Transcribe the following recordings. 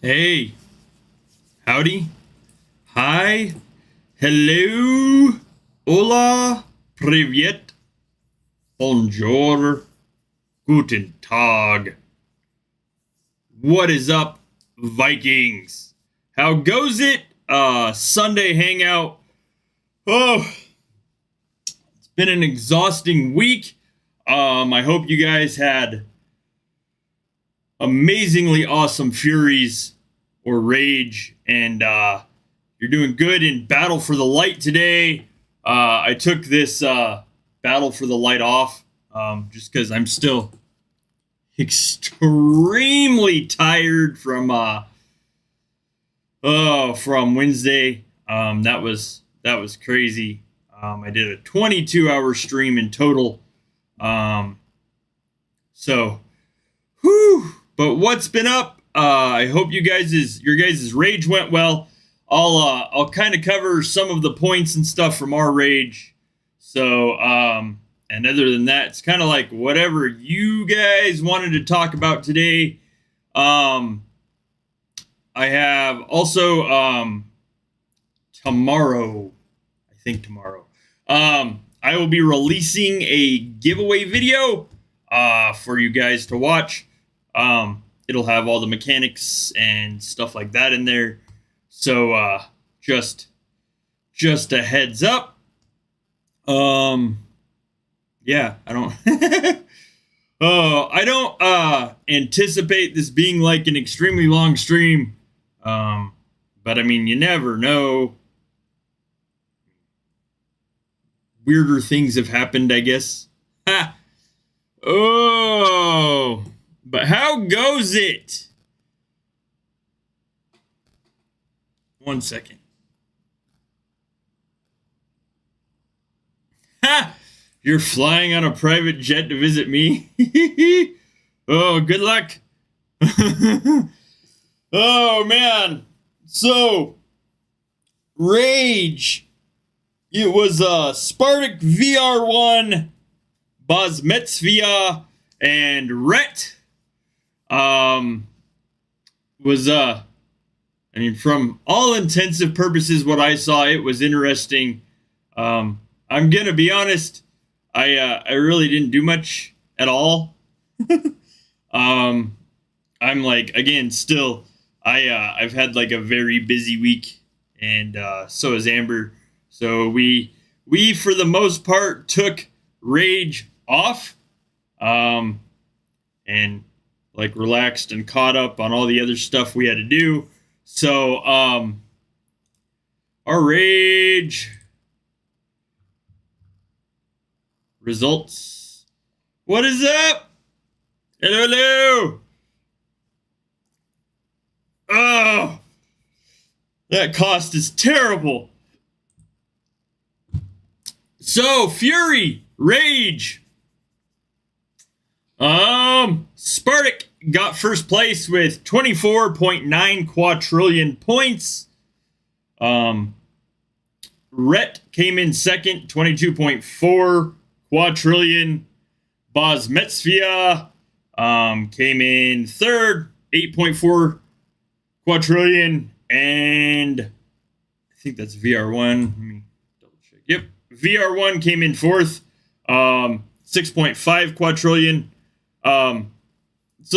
Hey, howdy, hi, hello, hola, privyet, bonjour, guten tag. What is up, Vikings? How goes it? Sunday hangout. Oh, it's been an exhausting week. I hope you guys had amazingly awesome Furies or Rage, and you're doing good in Battle for the Light today. I took this Battle for the Light off just because I'm still extremely tired from Wednesday. That was crazy. I did a 22-hour stream in total. So, whew. But what's been up? I hope your guys' rage went well. I'll kind of cover some of the points and stuff from our rage. So, and other than that, it's kind of like whatever you guys wanted to talk about today. I have also tomorrow, I will be releasing a giveaway video for you guys to watch. It'll have all the mechanics and stuff like that in there. So just a heads up. Yeah, I don't I don't anticipate this being like an extremely long stream. But I mean, you never know. Weirder things have happened, I guess. Ha! Oh, but how goes it? 1 second. Ha! You're flying on a private jet to visit me? Oh, good luck. Oh, man. So, Rage. It was Spartak VR1, Bosmetsvia, and Rhett. Was I mean, from all intensive purposes, what I saw, it was interesting. I'm gonna be honest, I really didn't do much at all. I'm like, again, still, I've had like a very busy week, and so has Amber. So we we for the most part took rage off, and like relaxed and caught up on all the other stuff we had to do. So our rage results. What is up? Hello, hello. Oh, that cost is terrible. So, Fury, Rage. Spartak got first place with 24.9 quadrillion points. Rhett came in second, 22.4 quadrillion. Bosmetsvia came in third, 8.4 quadrillion. And I think that's VR1. Let me double check. Yep. VR1 came in fourth, 6.5 quadrillion. So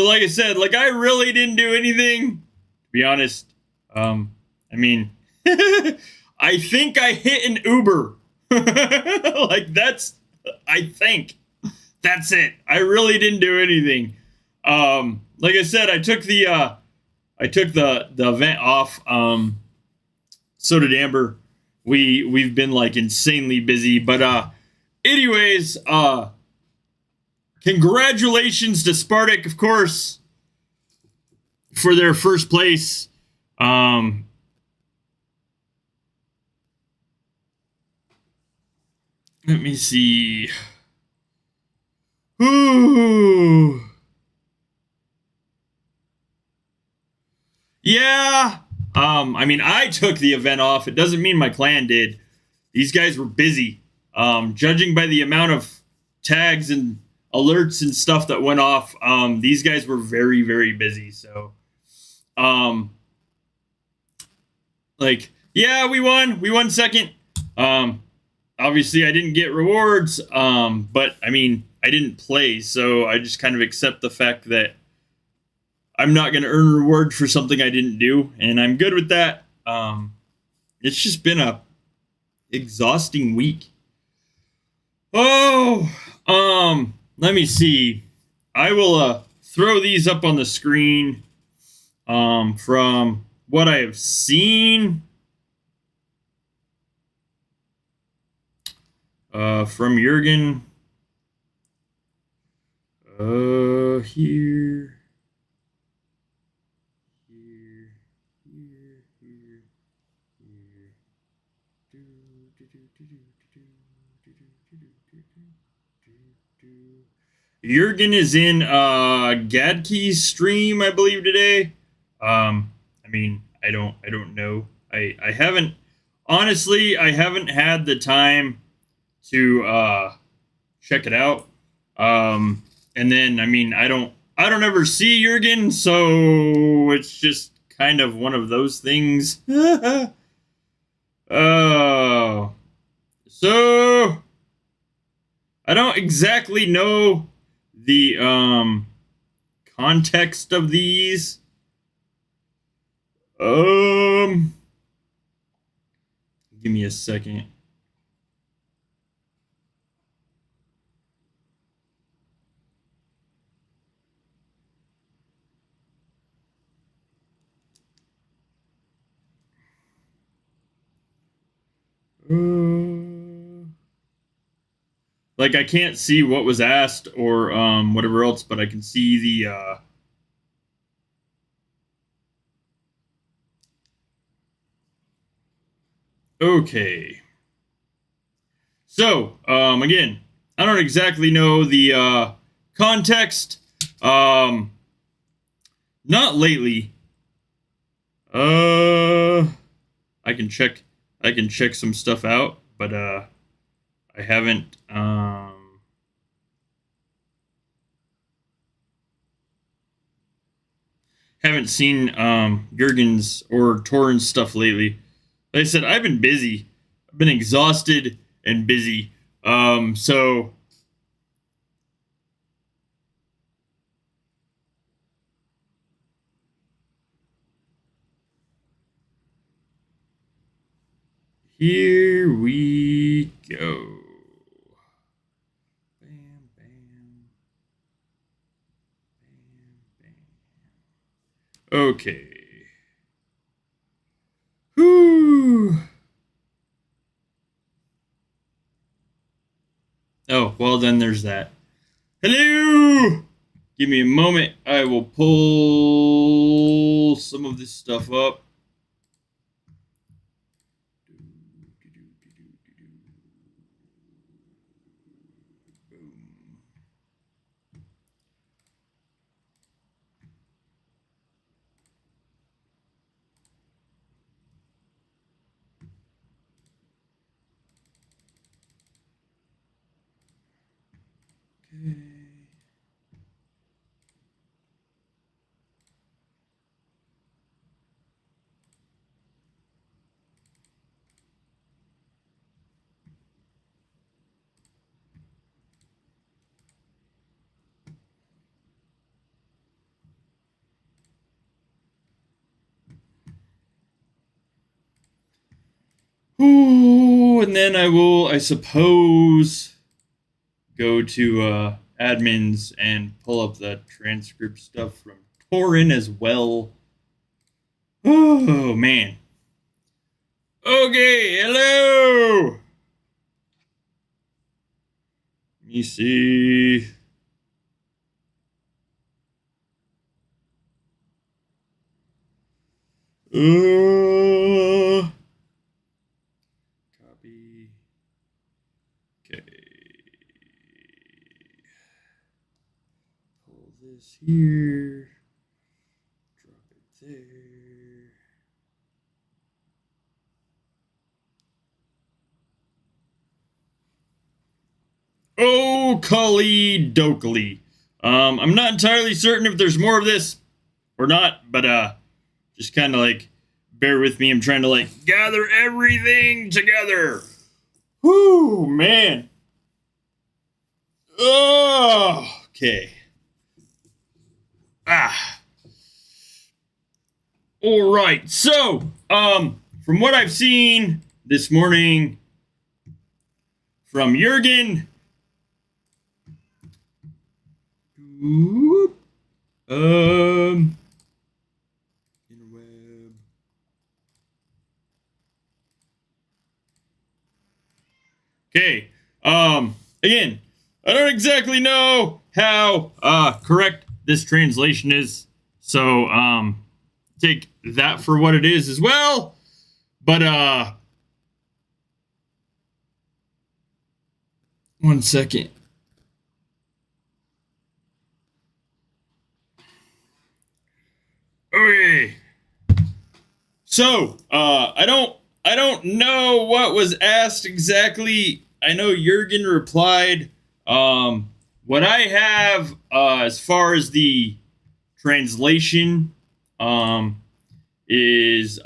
like I said, like I really didn't do anything, to be honest. I mean, I think I hit an Uber. Like I think that's it. I really didn't do anything. Like I said, I took the event off. So did Amber. We've been like insanely busy, but anyways, congratulations to Spartak, of course, for their first place. Let me see. Ooh. Yeah. I mean, I took the event off. It doesn't mean my clan did. These guys were busy. Judging by the amount of tags and alerts and stuff that went off, these guys were very, very busy. So, like, yeah, we won. We won second. Obviously, I didn't get rewards, but, I mean, I didn't play, so I just kind of accept the fact that I'm not going to earn reward for something I didn't do, and I'm good with that. It's just been a exhausting week. Oh, let me see. I will throw these up on the screen from what I have seen. From Jurgen. Here. Jurgen is in Gadkey's stream, I believe, today. I mean, I don't know. I haven't, honestly, I haven't had the time to check it out. And then, I mean, I don't ever see Jurgen, so it's just kind of one of those things. Oh, so I don't exactly know the context of these. Give me a second. Like, I can't see what was asked or whatever else, but I can see the okay. So, again, I don't exactly know the context. Not lately. I can check some stuff out, but I haven't seen Jurgen's or Torrens stuff lately. Like I said, I've been busy. I've been exhausted and busy. So here we go. Bam, bam. Bam, bam. Okay. Whew. Oh, well, then there's that. Hello! Give me a moment. I will pull some of this stuff up. Okay. Ooh, and then I will, I suppose, go to admins and pull up the transcript stuff from Torin as well. Oh, man. Okay, hello! Let me see. Copy. Okay. Pull this here. Drop it there. Oh, Kali Dokali. I'm not entirely certain if there's more of this or not, but just kind of like bear with me. I'm trying to like gather everything together. Whoo, man. Oh, okay. All right. So, from what I've seen this morning from Jurgen, interweb. Okay. Again, I don't exactly know how correct this translation is, so take that for what it is as well. But one second. Okay. So, I don't know what was asked exactly. I know Jurgen replied. What I have as far as the translation is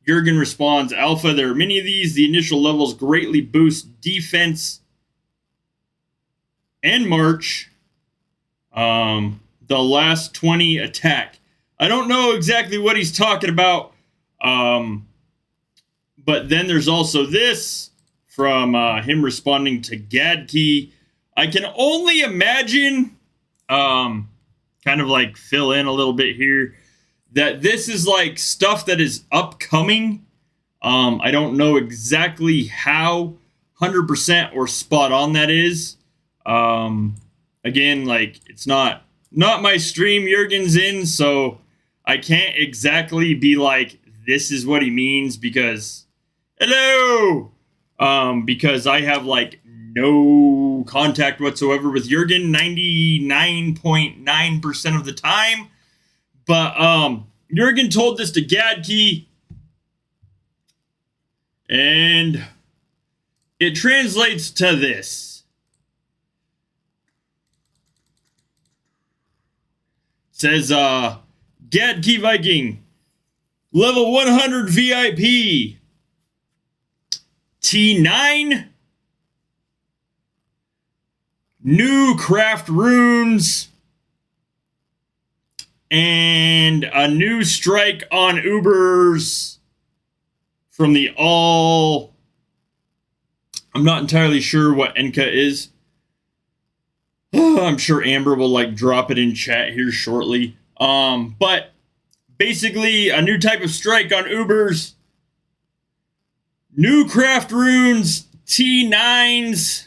Jurgen responds, Alpha, there are many of these. The initial levels greatly boost defense and march. The last 20 attack. I don't know exactly what he's talking about. But then there's also this from him responding to Gadkey. I can only imagine, kind of like fill in a little bit here, that this is like stuff that is upcoming. I don't know exactly how 100% or spot on that is. Again, like it's not my stream Jurgen's in, so I can't exactly be like, this is what he means because, hello! Because I have like no contact whatsoever with Jurgen 99.9% of the time. But Jurgen told this to Gadkey, and it translates to this. It says, Gadkey Viking, level 100 VIP, T9, new craft runes, and a new strike on Ubers from the all I'm not entirely sure what Enka is. I'm sure Amber will like drop it in chat here shortly. But basically a new type of strike on Ubers. New craft runes, T9s,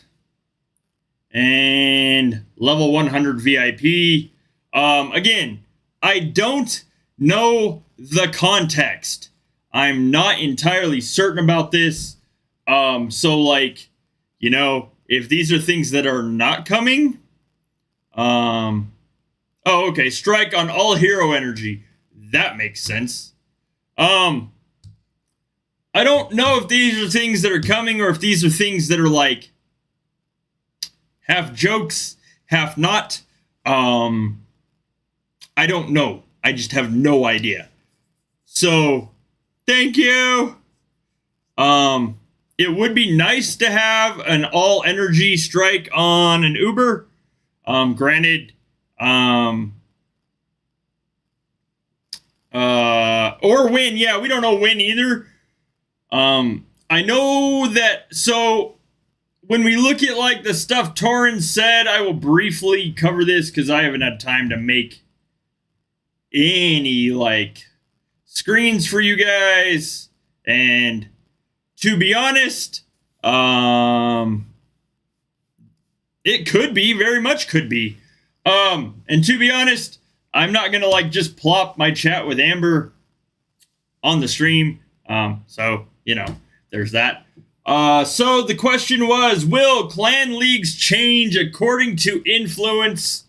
and level 100 VIP. Again, I don't know the context. I'm not entirely certain about this. So like, you know, if these are things that are not coming, oh, okay, strike on all hero energy. That makes sense. I don't know if these are things that are coming or if these are things that are like half jokes, half not. I don't know. I just have no idea. So, thank you. It would be nice to have an all energy strike on an Uber. Granted, or win. Yeah, we don't know win either. I know that, so when we look at like the stuff Torrin said, I will briefly cover this because I haven't had time to make any like screens for you guys. And to be honest, it could be, very much could be. And to be honest, I'm not gonna like just plop my chat with Amber on the stream. So, you know, there's that. So the question was, will clan leagues change according to the influence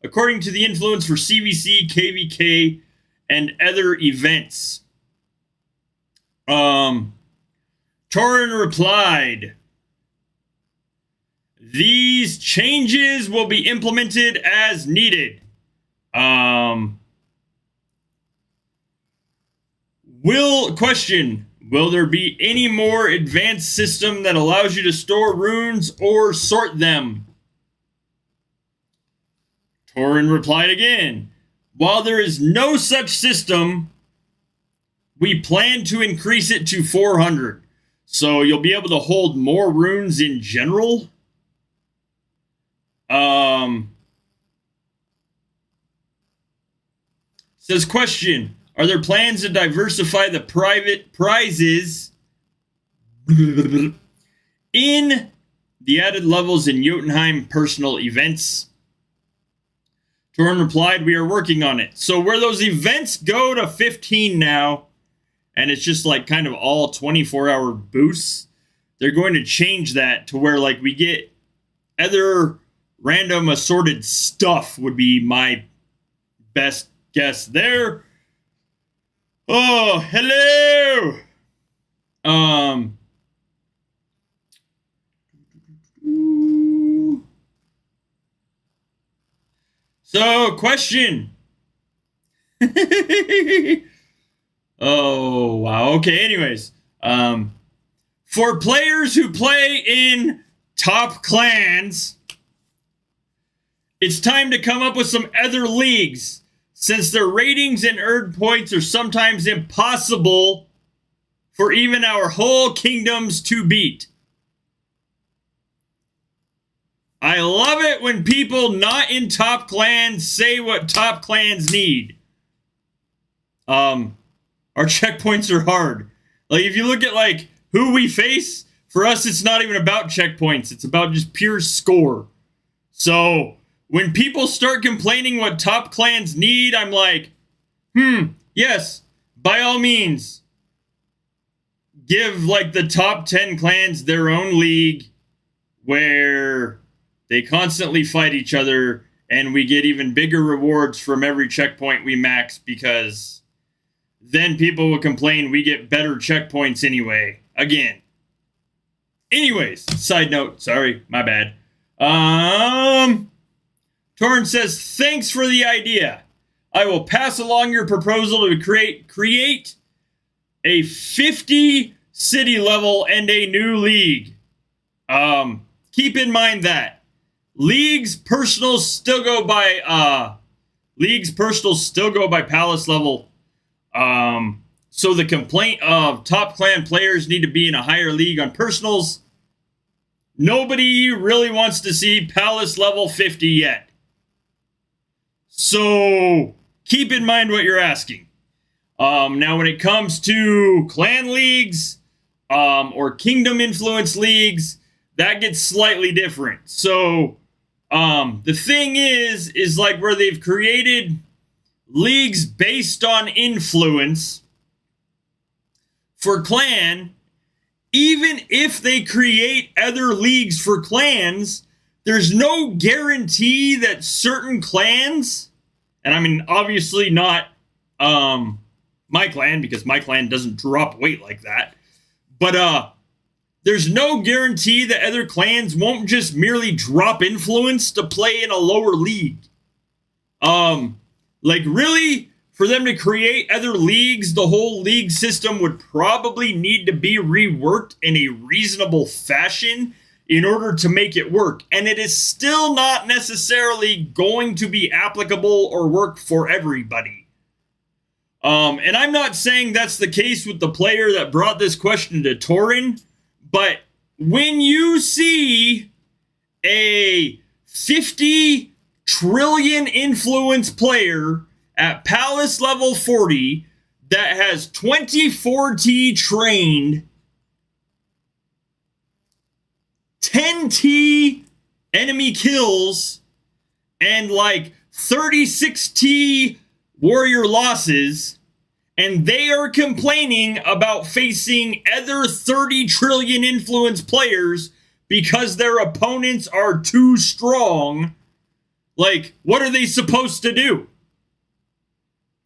for CVC, KVK, and other events? Torin replied, these changes will be implemented as needed. Will there be any more advanced system that allows you to store runes or sort them? Torin replied again, while there is no such system, we plan to increase it to 400. So you'll be able to hold more runes in general. Says question, are there plans to diversify the private prizes in the added levels in Jotunheim personal events? Torn replied, we are working on it. So where those events go to 15 now, and it's just like kind of all 24-hour boosts, they're going to change that to where like we get other random assorted stuff would be my best guess there. Oh, hello. So, question. Oh, wow. Okay, anyways. For players who play in top clans, it's time to come up with some other leagues, since their ratings and earned points are sometimes impossible for even our whole kingdoms to beat. I love it when people not in top clans say what top clans need. Our checkpoints are hard. Like, if you look at, like, who we face, for us, it's not even about checkpoints. It's about just pure score. So, when people start complaining what top clans need, I'm like, yes, by all means, give, like, the top 10 clans their own league where they constantly fight each other and we get even bigger rewards from every checkpoint we max, because then people will complain we get better checkpoints anyway. Again. Anyways, side note. Sorry, my bad. Torn says, thanks for the idea. I will pass along your proposal to create a 50 city level and a new league. Keep in mind that leagues personals still go by palace level. So the complaint of top clan players need to be in a higher league on personals nobody really wants to see Palace level 50 yet. So keep in mind what you're asking. Now, when it comes to clan leagues or kingdom influence leagues, that gets slightly different. So the thing is like where they've created leagues based on influence for clan, even if they create other leagues for clans, there's no guarantee that certain clans, and I mean, obviously not my clan, because my clan doesn't drop weight like that, but there's no guarantee that other clans won't just merely drop influence to play in a lower league. Like, really, for them to create other leagues, the whole league system would probably need to be reworked in a reasonable fashion in order to make it work. And it is still not necessarily going to be applicable or work for everybody. And I'm not saying that's the case with the player that brought this question to Torin, but when you see a 50 trillion influence player at Palace level 40 that has 24T trained, 10T enemy kills, and like 36T warrior losses, and they are complaining about facing other 30 trillion influence players because their opponents are too strong, like, what are they supposed to do?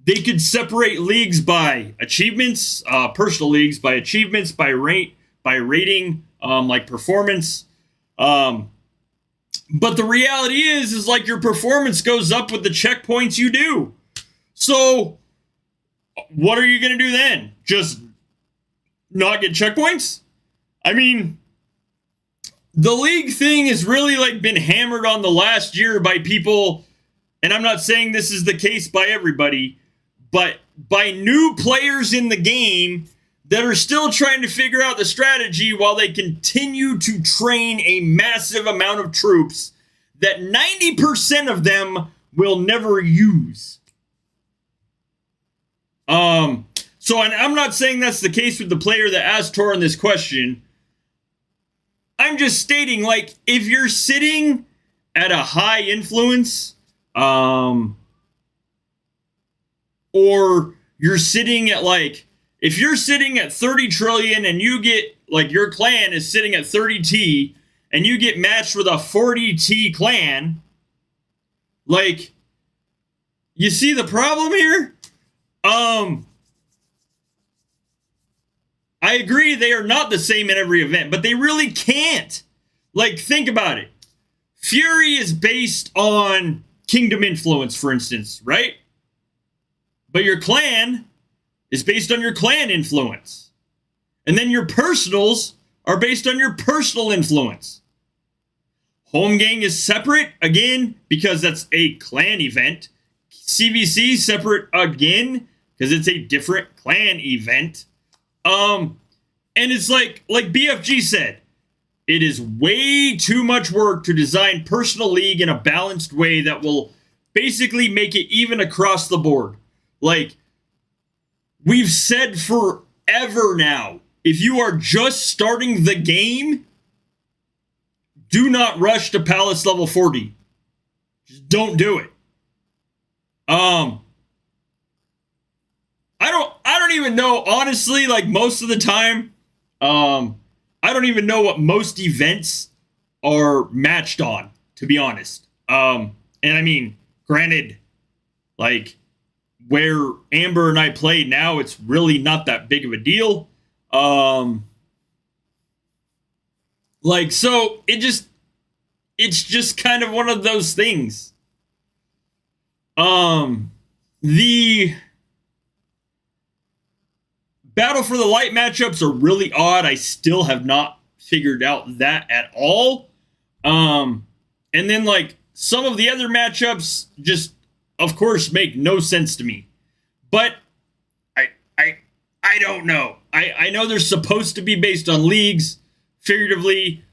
They could separate leagues by achievements, personal leagues by achievements, by rating, like performance. But the reality is like your performance goes up with the checkpoints you do. So what are you going to do then? Just not get checkpoints? I mean, the league thing has really like been hammered on the last year by people, and I'm not saying this is the case by everybody, but by new players in the game that are still trying to figure out the strategy while they continue to train a massive amount of troops that 90% of them will never use. So and I'm not saying that's the case with the player that asked Torin this question. I'm just stating, like, if you're sitting at a high influence, or you're sitting at, like, if you're sitting at 30 trillion and you get, like, your clan is sitting at 30T and you get matched with a 40T clan, like, you see the problem here? I agree they are not the same in every event, but they really can't. Like, think about it. Fury is based on kingdom influence, for instance, right? But your clan is based on your clan influence. And then your personals are based on your personal influence. Home gang is separate, again, because that's a clan event. CVC separate again, because it's a different clan event. And it's like BFG said, it is way too much work to design personal league in a balanced way that will basically make it even across the board. Like, we've said forever now, if you are just starting the game, do not rush to Palace level 40. Just don't do it. I don't even know, honestly, like, most of the time, I don't even know what most events are matched on, to be honest. And I mean, granted, like, where Amber and I play now, it's really not that big of a deal. Like, so it's just kind of one of those things. The Battle for the Light matchups are really odd. I still have not figured out that at all. And then, like, some of the other matchups just, of course, make no sense to me. But I don't know. I know they're supposed to be based on leagues, figuratively.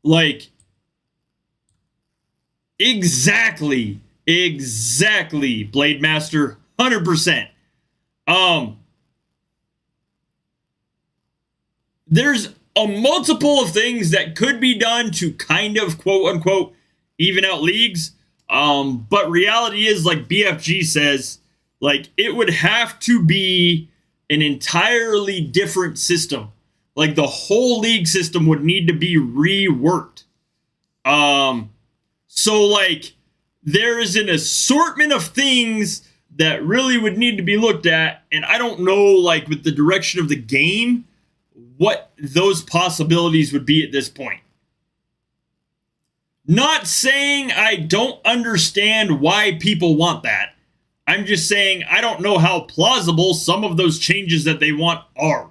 Like, exactly, Blade Master, 100%. There's a multiple of things that could be done to kind of quote unquote even out leagues. But reality is, like BFG says, like it would have to be an entirely different system. Like the whole league system would need to be reworked. So like there is an assortment of things that really would need to be looked at, and I don't know, like with the direction of the game, what those possibilities would be at this point. Not saying I don't understand why people want that. I'm just saying I don't know how plausible some of those changes that they want are.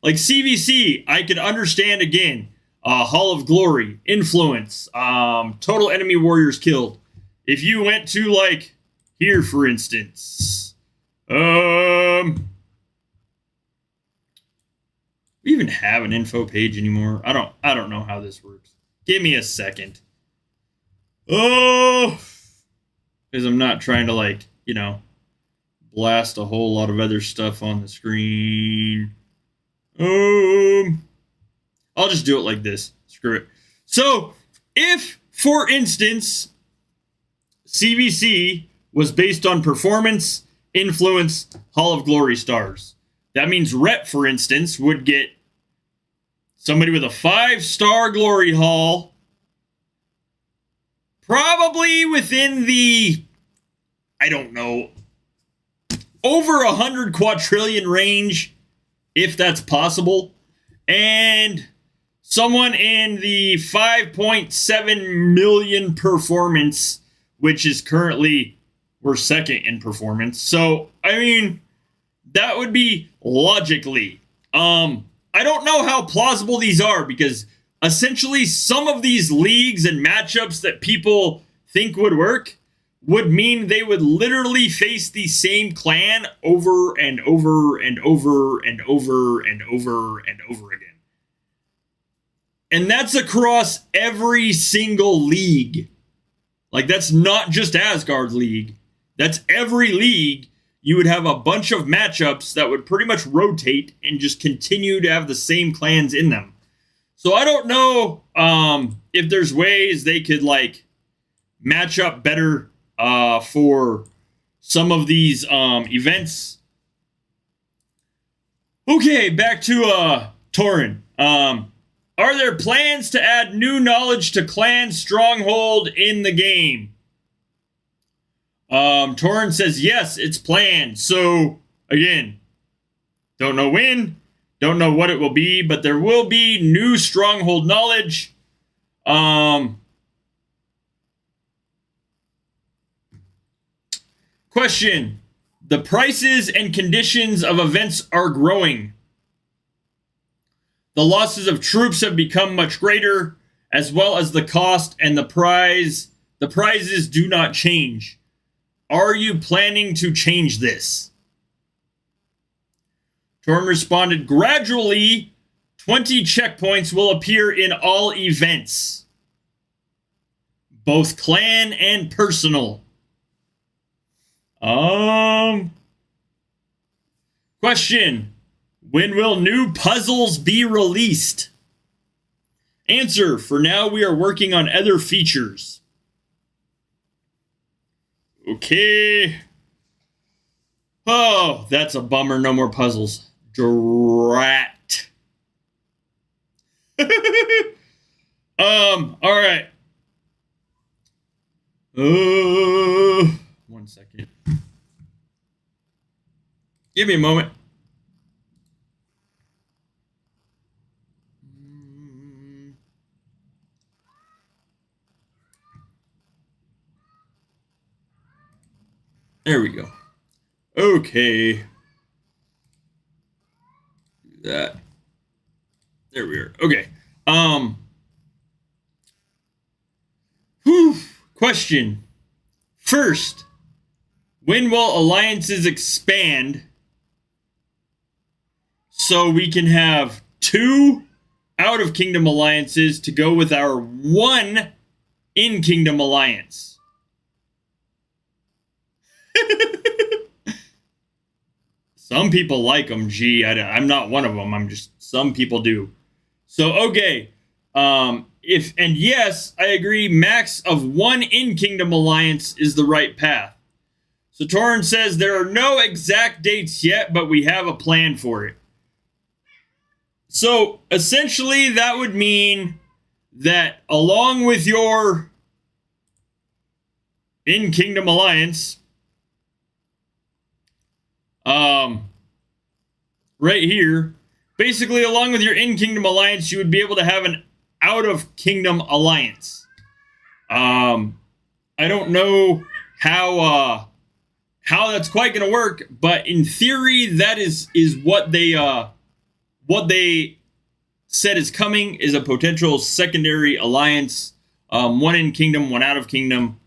Like CVC, I could understand again. Hall of Glory, Influence, total enemy warriors killed. If you went to like here, for instance, we even have an info page anymore. I don't know how this works. Give me a second. Oh, because I'm not trying to like, you know, blast a whole lot of other stuff on the screen. I'll just do it like this. Screw it. So, if, for instance, CVC was based on performance, influence, Hall of Glory stars, that means Rep, for instance, would get somebody with a 5-star Glory Hall, probably within the, I don't know, over 100 quadrillion range, if that's possible, and someone in the 5.7 million performance, which is currently, we're second in performance. So, I mean, that would be logically. I don't know how plausible these are, because essentially some of these leagues and matchups that people think would work would mean they would literally face the same clan over and over and over and over and over and over again. And that's across every single league. Like, that's not just Asgard League. That's every league. You would have a bunch of matchups that would pretty much rotate and just continue to have the same clans in them. So I don't know if there's ways they could, like, match up better for some of these events. Okay, back to Torin. Are there plans to add new knowledge to Clan Stronghold in the game? Torin says yes, it's planned. So, again, don't know when, don't know what it will be, but there will be new Stronghold knowledge. Question. The prices and conditions of events are growing. The losses of troops have become much greater, as well as the cost and the prize. The prizes do not change. Are you planning to change this? Torm responded, gradually, 20 checkpoints will appear in all events, both clan and personal. Question. When will new puzzles be released? Answer. For now, we are working on other features. Okay. Oh, that's a bummer. No more puzzles. Drat. All right. One second. Give me a moment. There we go. Okay. That. There we are. Okay. Question. First, when will alliances expand? so we can have 2 out of kingdom alliances to go with our 1 in kingdom alliance. Some people like them. Gee, I'm not one of them. I'm just, some people do. So, okay. Yes, I agree, max of 1 in kingdom alliance is the right path. So Torrin says there are no exact dates yet, but we have a plan for it. So essentially that would mean that along with your in kingdom alliance, right here, basically along with your in kingdom alliance, you would be able to have an out of kingdom alliance. I don't know how that's quite going to work, but in theory, that is what they said is coming, is a potential secondary alliance. 1 in kingdom, 1 out of kingdom,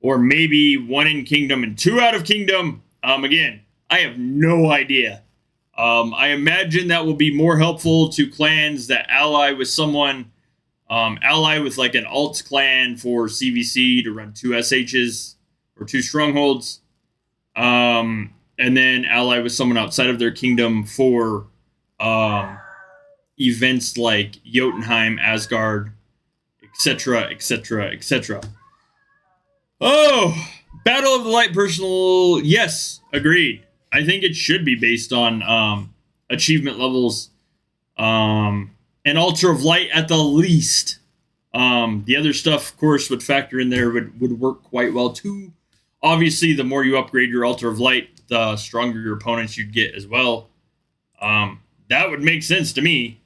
or maybe 1 in kingdom and 2 out of kingdom. Again, I have no idea. I imagine that will be more helpful to clans that ally with someone, ally with like an alt clan for CVC to run 2 SHs or 2 strongholds, and then ally with someone outside of their kingdom for events like Jotunheim, Asgard, etc., etc., etc. Oh, Battle of the Light personal, yes, agreed. I think it should be based on achievement levels, and Altar of Light at the least. The other stuff, of course, would factor in there, would work quite well too. Obviously, the more you upgrade your Altar of Light, the stronger your opponents you'd get as well. That would make sense to me.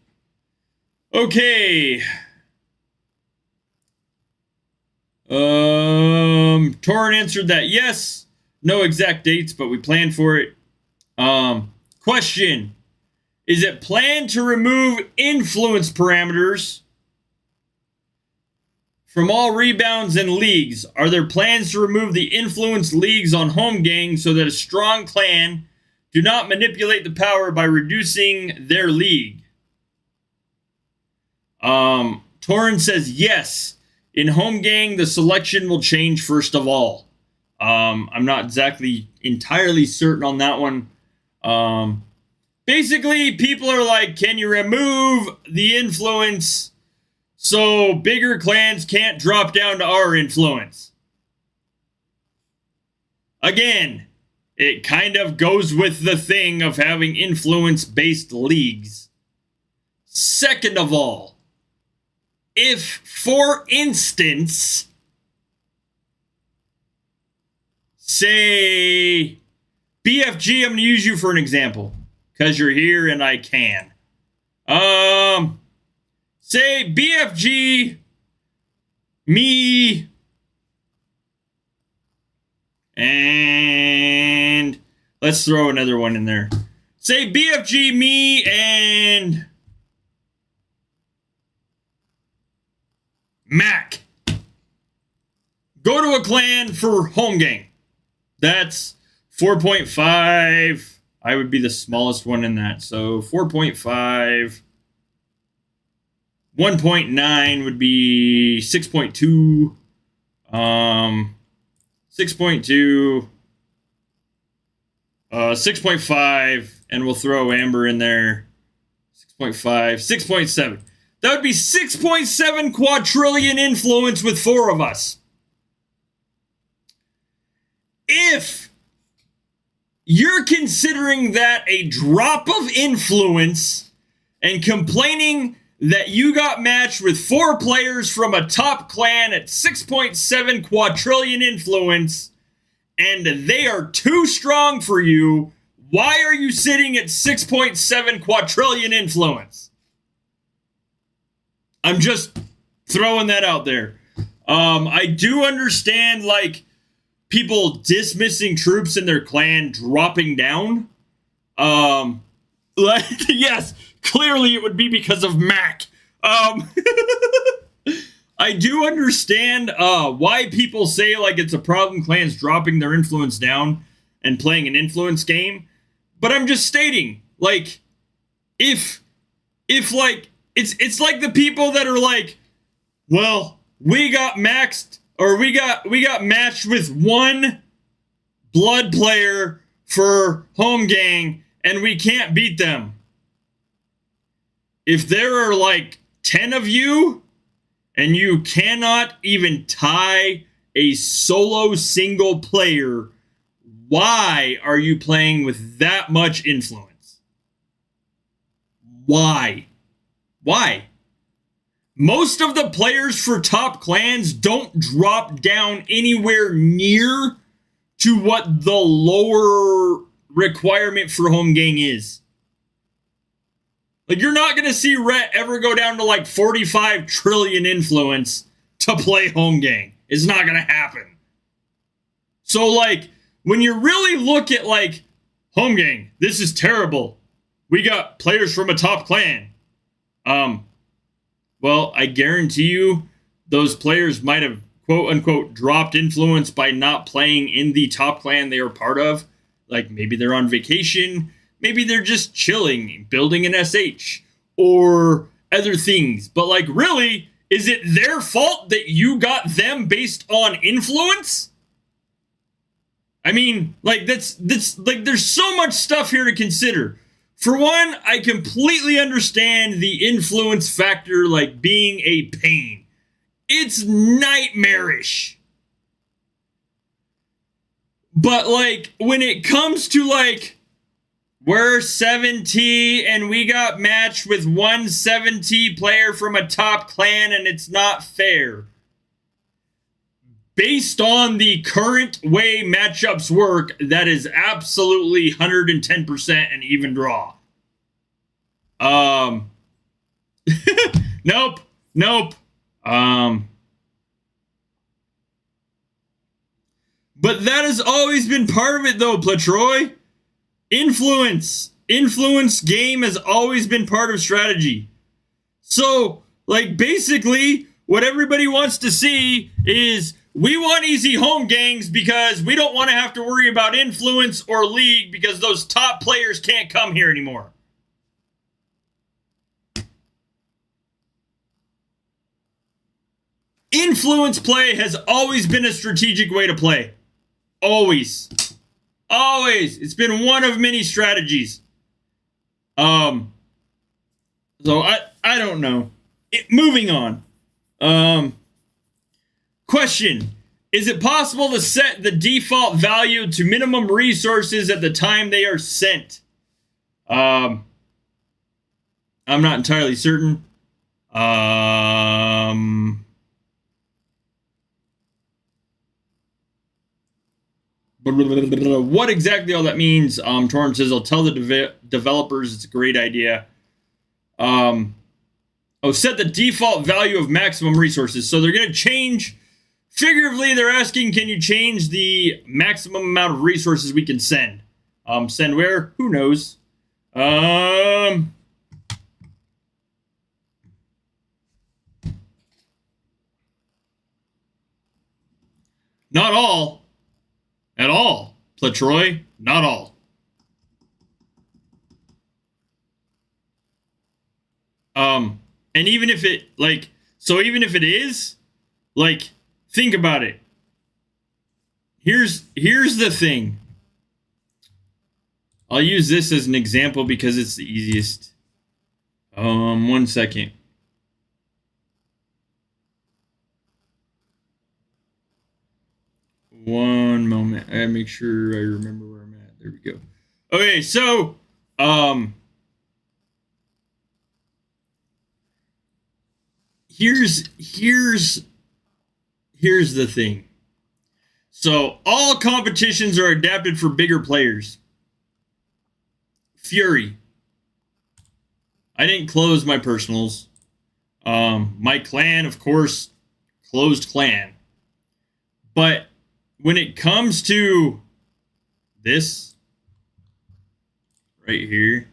Okay. Torrin answered that yes. No exact dates, but we plan for it. Question. Is it planned to remove influence parameters from all rebounds and leagues? Are there plans to remove the influence leagues on home gang so that a strong clan do not manipulate the power by reducing their league? Torrin says yes. In home gang, the selection will change first of all. I'm not exactly entirely certain on that one. Basically, people are like, can you remove the influence so bigger clans can't drop down to our influence? Again, it kind of goes with the thing of having influence-based leagues. Second of all, if, for instance, say, BFG, I'm going to use you for an example, because you're here and I can. Say, BFG, me, and let's throw another one in there. Say, BFG, me, and Mac. Go to a clan for home gang. That's 4.5. I would be the smallest one in that. So 4.5. 1.9 would be 6.2. 6.2. 6.5. And we'll throw Amber in there. 6.5. 6.7. That would be 6.7 quadrillion influence with 4 of us. If you're considering that a drop of influence and complaining that you got matched with 4 players from a top clan at 6.7 quadrillion influence and they are too strong for you, why are you sitting at 6.7 quadrillion influence? I'm just throwing that out there. I do understand, like, people dismissing troops in their clan dropping down. Yes, clearly it would be because of Mac. I do understand why people say, like, it's a problem clans dropping their influence down and playing an influence game. But I'm just stating, like, if like it's like the people that are like, well, we got maxed or we got matched with one blood player for home gang and we can't beat them. If there are like 10 of you and you cannot even tie a solo single player, why are you playing with that much influence? Why? Most of the players for top clans don't drop down anywhere near to what the lower requirement for home gang is. Like, you're not going to see Rhett ever go down to like 45 trillion influence to play home gang. It's not going to happen. So, like, when you really look at, like, home gang, this is terrible. We got players from a top clan. Well, I guarantee you those players might have, quote unquote, dropped influence by not playing in the top clan they are part of. Like, maybe they're on vacation. Maybe they're just chilling, building an SH, or other things. But, like, really, is it their fault that you got them based on influence? I mean, like, that's like, there's so much stuff here to consider. For one, I completely understand the influence factor, like, being a pain. It's nightmarish. But, like, when it comes to, like, we're 7T and we got matched with one 7T player from a top clan and it's not fair. Based on the current way matchups work, that is absolutely 110% an even draw. Nope. But that has always been part of it though, Platroy. Influence game has always been part of strategy. So, like, basically, what everybody wants to see is we want easy home gangs because we don't want to have to worry about influence or league because those top players can't come here anymore. Influence play has always been a strategic way to play. Always. It's been one of many strategies. So I don't know. Moving on. Question. Is it possible to set the default value to minimum resources at the time they are sent? I'm not entirely certain. What exactly all that means, Torm says, I'll tell the developers it's a great idea. Set the default value of maximum resources. So they're going to change, figuratively, they're asking, can you change the maximum amount of resources we can send? Send where? Who knows? Not all. At all, Platroy, not all. And even if it, like, so even if it is, like, think about it. Here's the thing. I'll use this as an example because it's the easiest. 1 second. One moment. I gotta make sure I remember where I'm at. There we go. Okay, so here's the thing. So all competitions are adapted for bigger players. Fury. I didn't close my personals. My clan, of course, closed clan. But when it comes to this right here,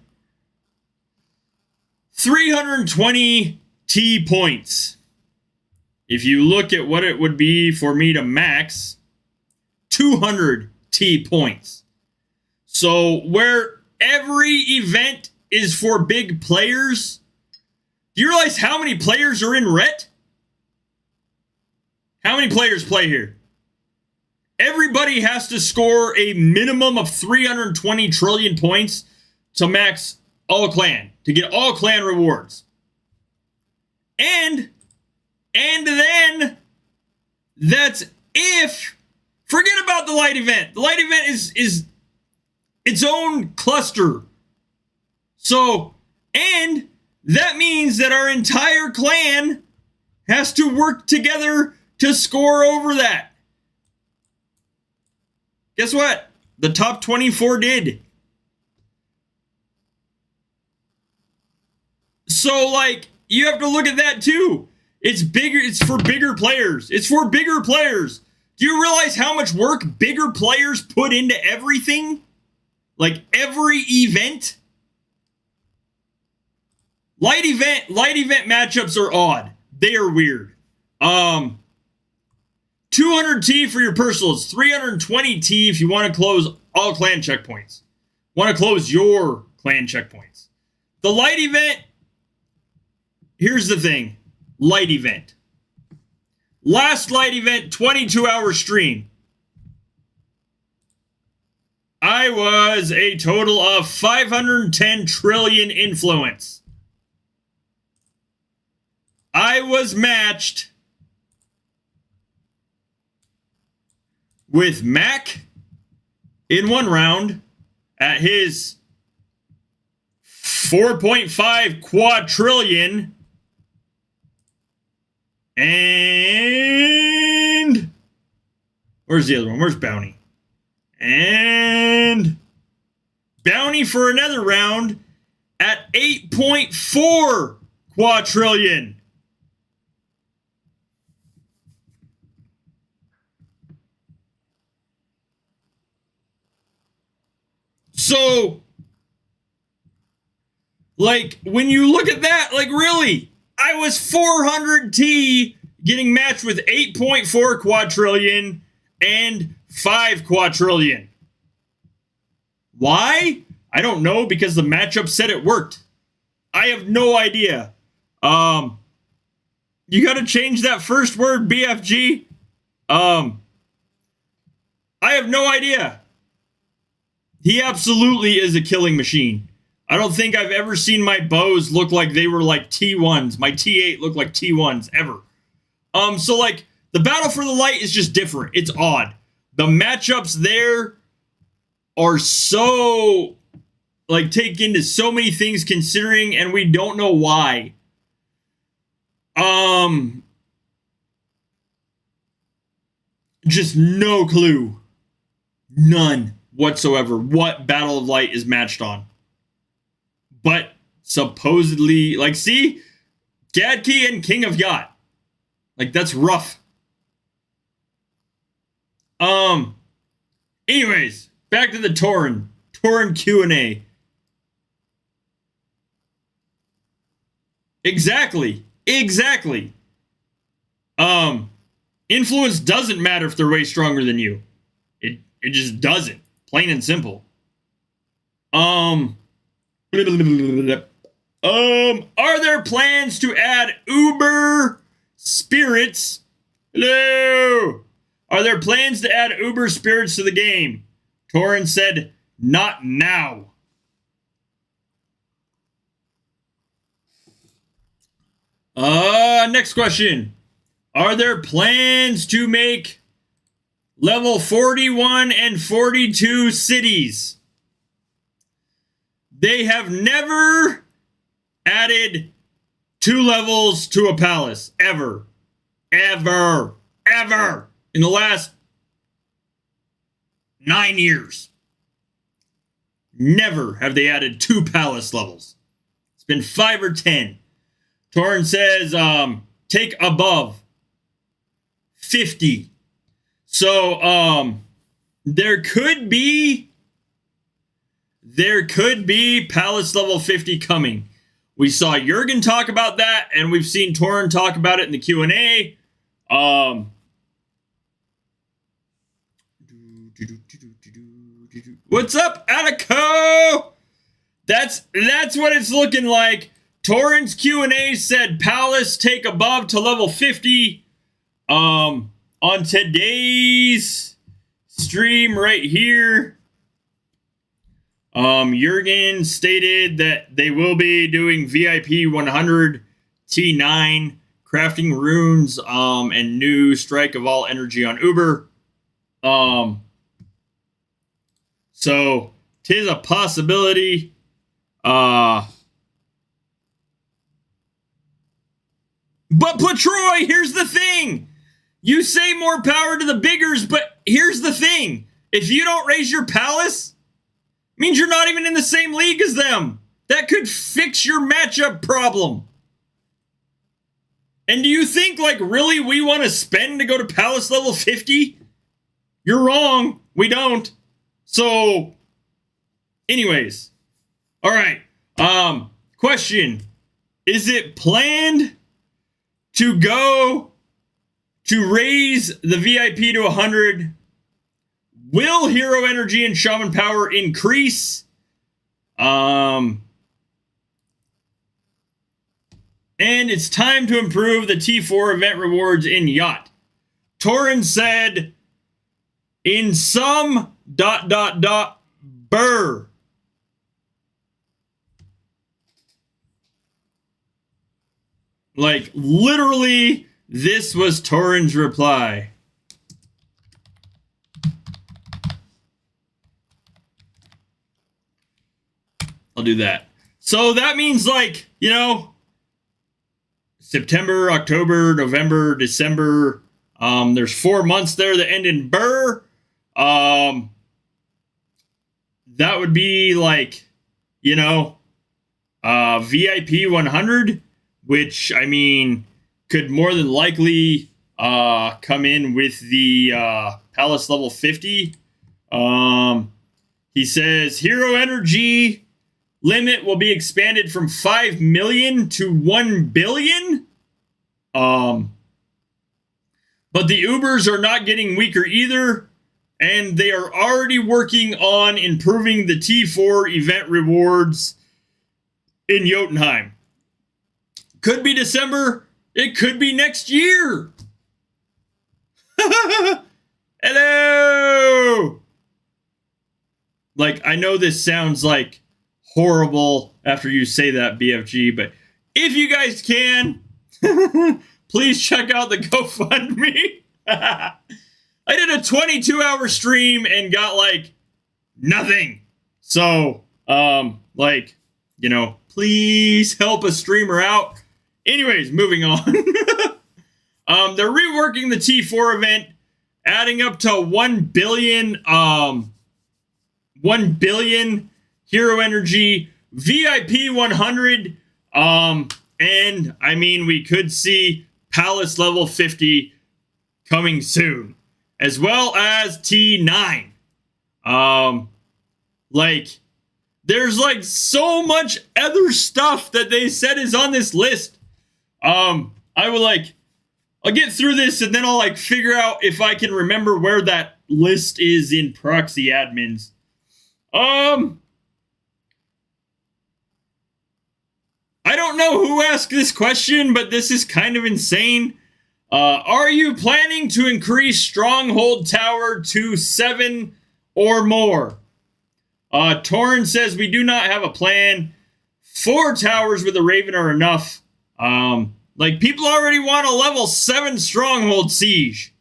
320 T points. If you look at what it would be for me to max, 200 T points. So where every event is for big players. Do you realize how many players are in Ret? How many players play here? Everybody has to score a minimum of 320 trillion points to max all clan, to get all clan rewards. And then that's if, forget about the light event. The light event is its own cluster. So, and that means that our entire clan has to work together to score over that. Guess what? The top 24 did. So, like, you have to look at that too. It's bigger. It's for bigger players. It's for bigger players. Do you realize how much work bigger players put into everything? Like every event? Light event matchups are odd. They are weird. 200T for your personals, 320T if you want to close all clan checkpoints. Want to close your clan checkpoints. The light event, here's the thing. Light event. Last light event, 22-hour stream. I was a total of 510 trillion influence. I was matched with Mac in one round at his 4.5 quadrillion. And where's the other one? Where's Bounty? And Bounty for another round at 8.4 quadrillion. So, like, when you look at that, like, really, I was 400T getting matched with 8.4 quadrillion and 5 quadrillion. Why? I don't know, because the matchup said it worked. I have no idea. You gotta change that first word, BFG. I have no idea. He absolutely is a killing machine. I don't think I've ever seen my bows look like they were like T1s. My T8 looked like T1s ever. So like the battle for the light is just different. It's odd. The matchups there are so like take into so many things considering, and we don't know why. Just no clue. None whatsoever what Battle of Light is matched on. But supposedly, like, see? Gadkey and King of Yacht. Like, that's rough. Anyways, back to the Tauren Q&A. Exactly. Influence doesn't matter if they're way stronger than you. It just doesn't. Plain and simple. Are there plans to add Uber spirits? Hello. Are there plans to add Uber spirits to the game? Tauren said, not now. Next question. Are there plans to make level 41 and 42 cities? They have never added 2 levels to a palace. Ever. In the last 9 years. Never have they added 2 palace levels. It's been 5 or 10. Tauren says, take above 50. So, there could be palace level 50 coming. We saw Jurgen talk about that, and we've seen Tauren talk about it in the Q&A. What's up, Attico? That's what it's looking like. Torrens Q&A said Palace take above to level 50. On today's stream right here, Jurgen stated that they will be doing VIP 100 T9 crafting runes and new strike of all energy on Uber. So tis a possibility. But Patroy, here's the thing. You say more power to the biggers, but here's the thing. If you don't raise your palace, it means you're not even in the same league as them. That could fix your matchup problem. And do you think, like, really we want to spend to go to palace level 50? You're wrong. We don't. So, anyways. All right. Question. Is it planned to go to raise the VIP to 100? Will hero energy and shaman power increase? And it's time to improve the T4 event rewards in Yacht. Torrens said, in some ... Burr. Like, literally, this was Torrens' reply. I'll do that. So that means, like, you know, September, October, November, December. There's 4 months there that end in Burr. That would be like, you know, VIP 100, which, I mean, could more than likely come in with the Palace level 50. He says hero energy limit will be expanded from 5 million to 1 billion. But the Ubers are not getting weaker either, and they are already working on improving the T4 event rewards in Jotunheim. Could be December. It could be next year. Hello. Like, I know this sounds like horrible after you say that, BFG, but if you guys can, please check out the GoFundMe. I did a 22-hour stream and got, like, nothing. So, like, you know, please help a streamer out. Anyways, moving on. They're reworking the T4 event, adding up to 1 billion, 1 billion hero energy, VIP 100, and, I mean, we could see Palace level 50 coming soon, as well as T9. Like, there's, like, so much other stuff that they said is on this list. I will, like, I'll get through this and then I'll, like, figure out if I can remember where that list is in proxy admins. I don't know who asked this question, but this is kind of insane. Are you planning to increase Stronghold Tower to 7 or more? Torn says we do not have a plan. 4 towers with a Raven are enough. Like, people already want a level 7 Stronghold Siege.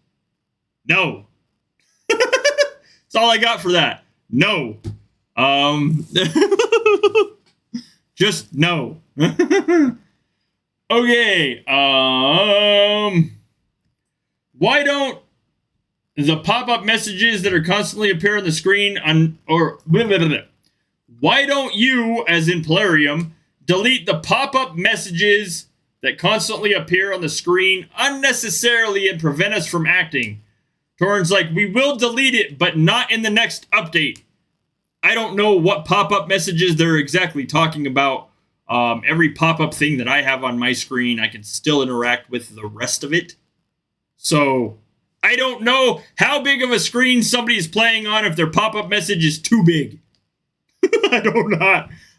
No. That's all I got for that. No. Just no. Okay. Why don't the pop-up messages that are constantly appear on the screen why don't you, as in Polarium, delete the pop-up messages that constantly appear on the screen unnecessarily and prevent us from acting? Torrens like, we will delete it, but not in the next update. I don't know what pop-up messages they're exactly talking about. Every pop-up thing that I have on my screen, I can still interact with the rest of it. So, I don't know how big of a screen somebody is playing on if their pop-up message is too big.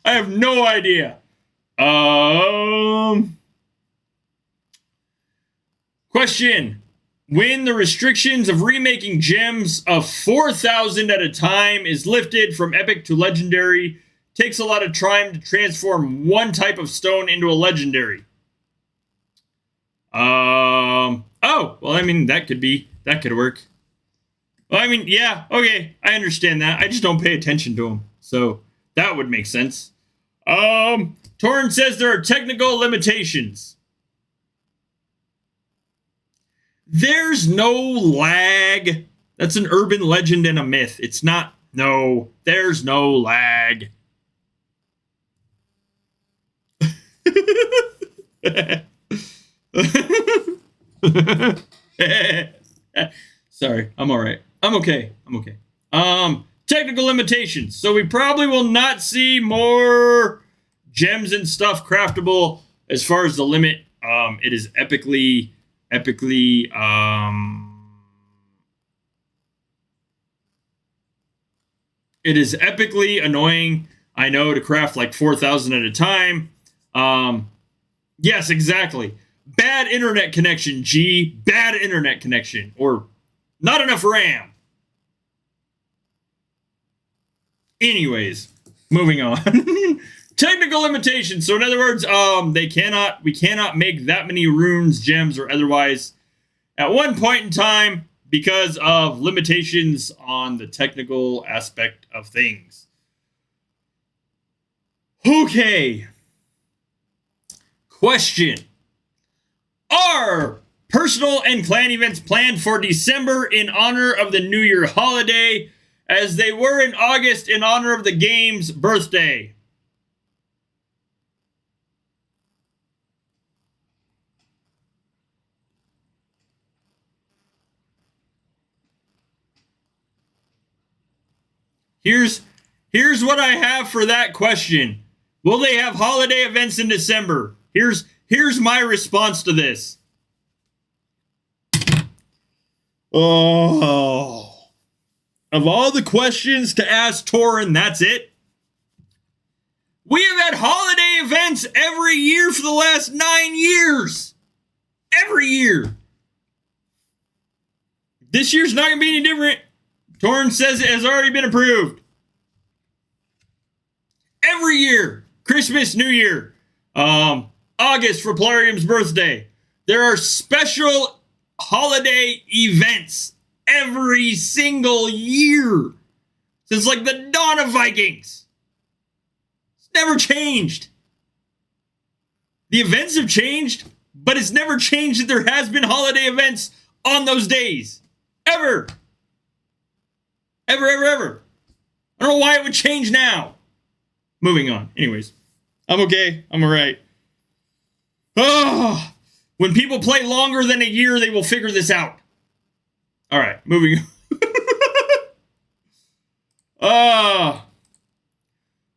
I have no idea. Question. When the restrictions of remaking gems of 4,000 at a time is lifted from epic to legendary, takes a lot of time to transform one type of stone into a legendary. Oh, well, I mean, that could work. Well, I mean, yeah, okay, I understand that. I just don't pay attention to them. So that would make sense. Torrin says there are technical limitations. There's no lag. That's an urban legend and a myth. It's not. No, there's no lag. Sorry, I'm all right. I'm okay. Technical limitations. So we probably will not see more gems and stuff craftable as far as the limit. It is epically it is epically annoying, I know, to craft like 4,000 at a time. Yes, exactly. Bad internet connection, G. Bad internet connection. Or not enough RAM. Anyways, moving on. Technical limitations. So in other words, we cannot make that many runes, gems, or otherwise at one point in time because of limitations on the technical aspect of things. Okay. Question. Are personal and clan events planned for December in honor of the New Year holiday, as they were in August in honor of the game's birthday? Here's what I have for that question. Will they have holiday events in December? Here's my response to this. Oh. Of all the questions to ask Torrin, that's it? We have had holiday events every year for the last 9 years. Every year. This year's not going to be any different. Torrin says it has already been approved. Every year. Christmas, New Year. August for Plarium's birthday. There are special holiday events every single year. Since like the dawn of Vikings. It's never changed. The events have changed, but it's never changed that there has been holiday events on those days. Ever. Ever. I don't know why it would change now. Moving on. Anyways. I'm okay. I'm alright. Oh, when people play longer than a year, they will figure this out. Alright, moving on.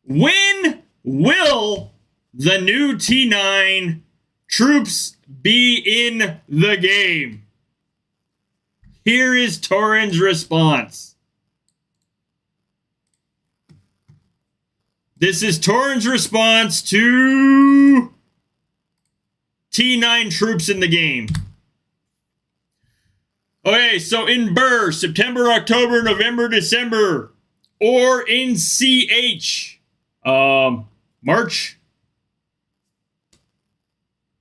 When will the new T9 troops be in the game? Here is Torrin's response. This is Torrin's response to T9 troops in the game. Okay, so in Burr, September, October, November, December, or in CH, March.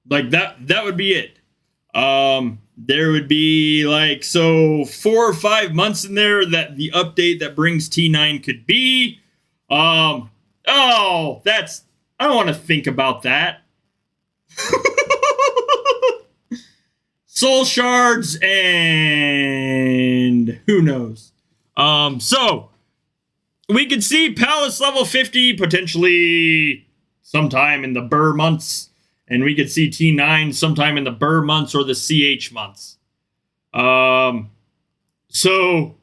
Like that would be it. There would be like, so 4 or 5 months in there that the update that brings T9 could be. I don't want to think about that. Soul shards and who knows. So we could see Palace level 50 potentially sometime in the Burr months, and we could see T9 sometime in the Burr months or the CH months. So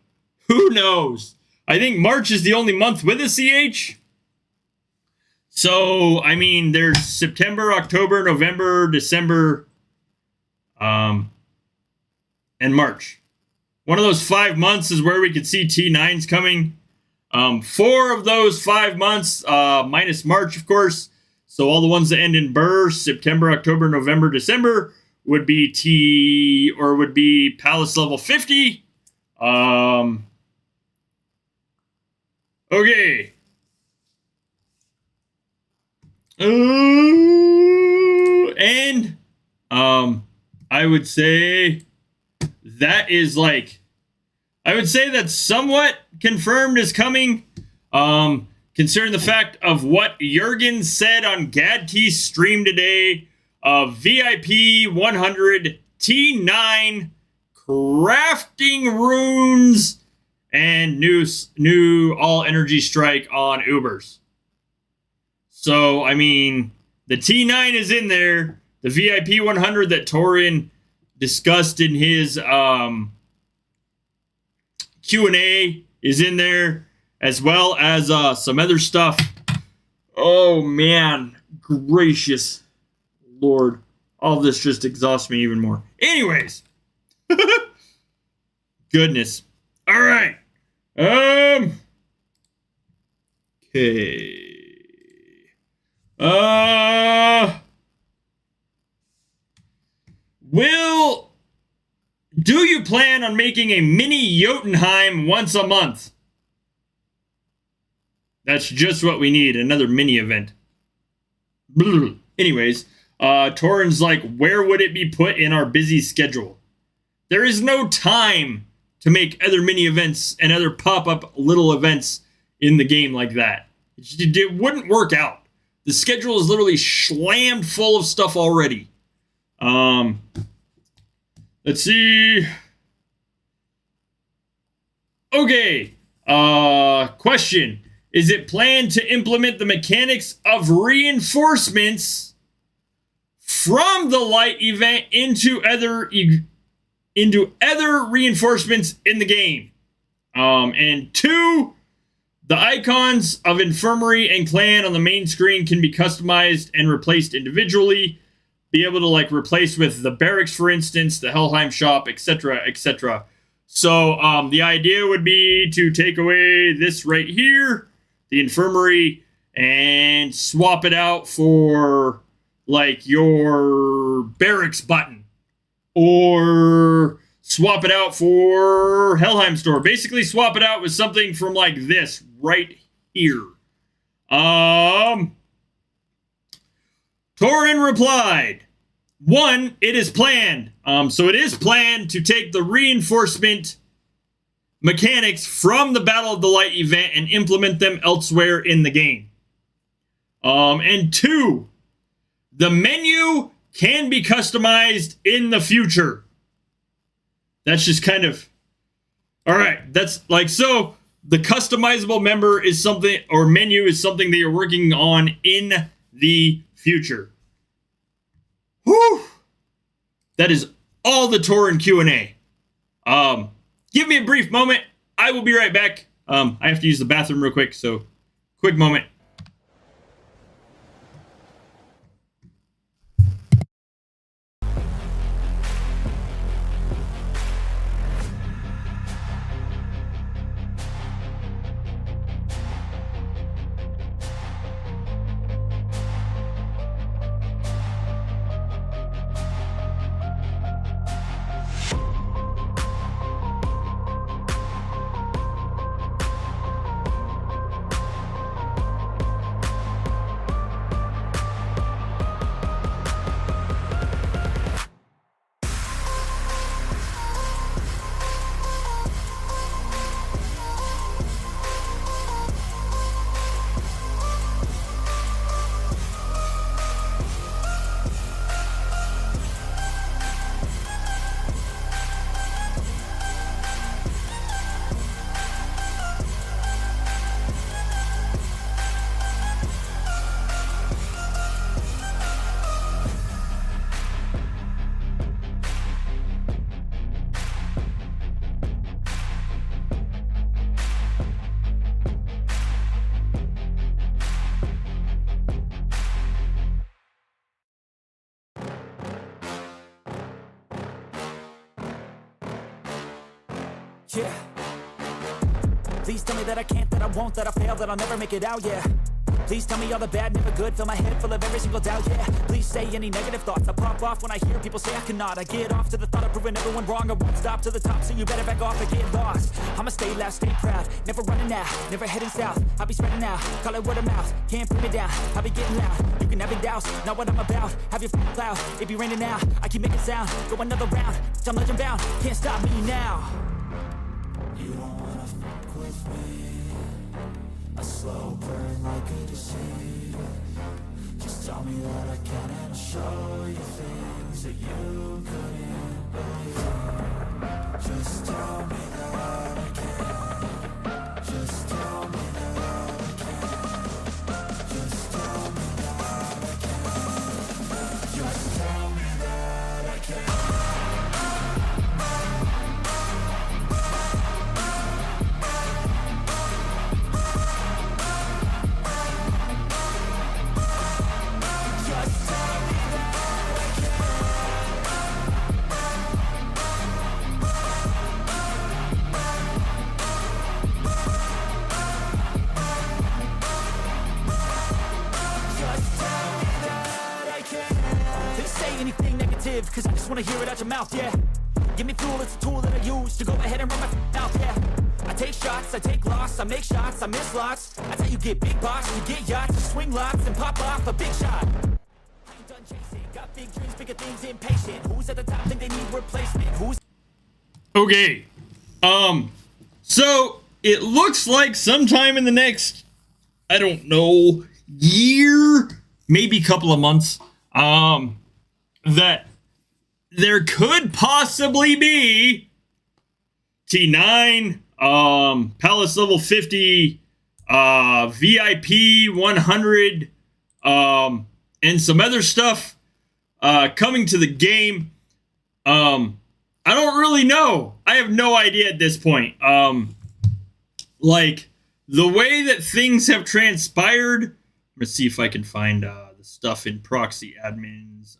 who knows? I think March is the only month with a CH. So, I mean, there's September, October, November, December, and March. One of those 5 months is where we could see T9s coming. 4 of those 5 months, minus March, of course. So all the ones that end in Ber, September, October, November, December, would be would be Palace level 50. Okay. And I would say that is like, I would say that's somewhat confirmed as coming. Considering the fact of what Jurgen said on GadT's stream today of VIP 100 T9 crafting runes and new all energy strike on Ubers. So, I mean, the T9 is in there. The VIP 100 that Torin discussed in his Q&A is in there, as well as some other stuff. Oh, man. Gracious Lord. All this just exhausts me even more. Anyways. Goodness. All right. Okay. Do you plan on making a mini Jotunheim once a month? That's just what we need, another mini event. Anyways, Torin's like, where would it be put in our busy schedule? There is no time to make other mini events and other pop-up little events in the game like that. It wouldn't work out. The schedule is literally slammed full of stuff already. Let's see. Okay. Question. Is it planned to implement the mechanics of reinforcements from the light event into other reinforcements in the game? And 2, the icons of infirmary and clan on the main screen can be customized and replaced individually. Be able to like replace with the barracks, for instance, the Helheim shop, etc., etc. So the idea would be to take away this right here, the infirmary, and swap it out for like your barracks button, or swap it out for Helheim store. Basically swap it out with something from like this right here. Torin replied, 1, it is planned. So it is planned to take the reinforcement mechanics from the Battle of the Light event and implement them elsewhere in the game. And 2, the menu can be customized in the future. That's just kind of, all right. That's like, so the customizable member is something, or menu is something that you're working on in the future. Whew. That is all the Torin Q&A. Give me a brief moment. I will be right back. I have to use the bathroom real quick, so quick moment. Yeah. Please tell me that I can't, that I won't, that I fail, that I'll never make it out, yeah. Please tell me all the bad, never good, fill my head full of every single doubt, yeah. Please say any negative thoughts, I pop off when I hear people say I cannot. I get off to the thought of proving everyone wrong, I won't stop to the top, so you better back off and get lost. I'ma stay loud, stay proud, never running out, never heading south. I'll be spreading out, call it word of mouth, can't put me down, I'll be getting loud. You can have your doubts, not what I'm about, have your cloud, it be raining now. I keep making sound, go another round, I'm legend bound, can't stop me now. You don't wanna fuck with me, a slow burn like a disease. Just tell me that I can and I'll show you things that you couldn't believe. Just tell me that I can. Just tell me that I can. Just tell me that I can. Just tell me that I can. Anything negative, cause I just wanna hear it out your mouth, yeah. Give me fuel, it's a tool that I use to go ahead and run my mouth, yeah. I take shots, I take loss, I make shots, I miss lots. That's how you get big boss, you get yachts, you swing lots and pop off a big shot. I ain't done chasing, got big dreams, bigger things, impatient. Who's at the top, think they need replacement? Who's... Okay, so it looks like sometime in the next, I don't know, year, maybe couple of months, that there could possibly be T9, Palace level 50, VIP 100, and some other stuff coming to the game. I don't really know. I have no idea at this point. Like, the way that things have transpired, I'm going to see if I can find the stuff in proxy admins.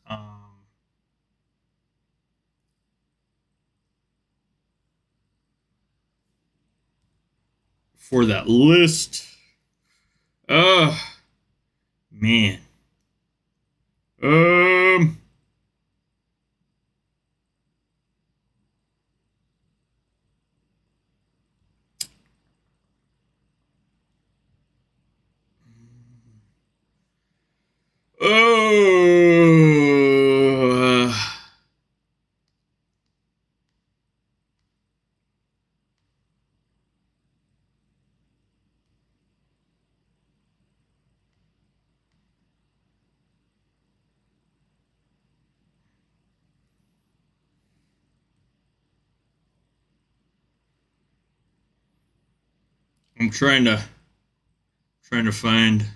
For that list. Man. I'm trying to find.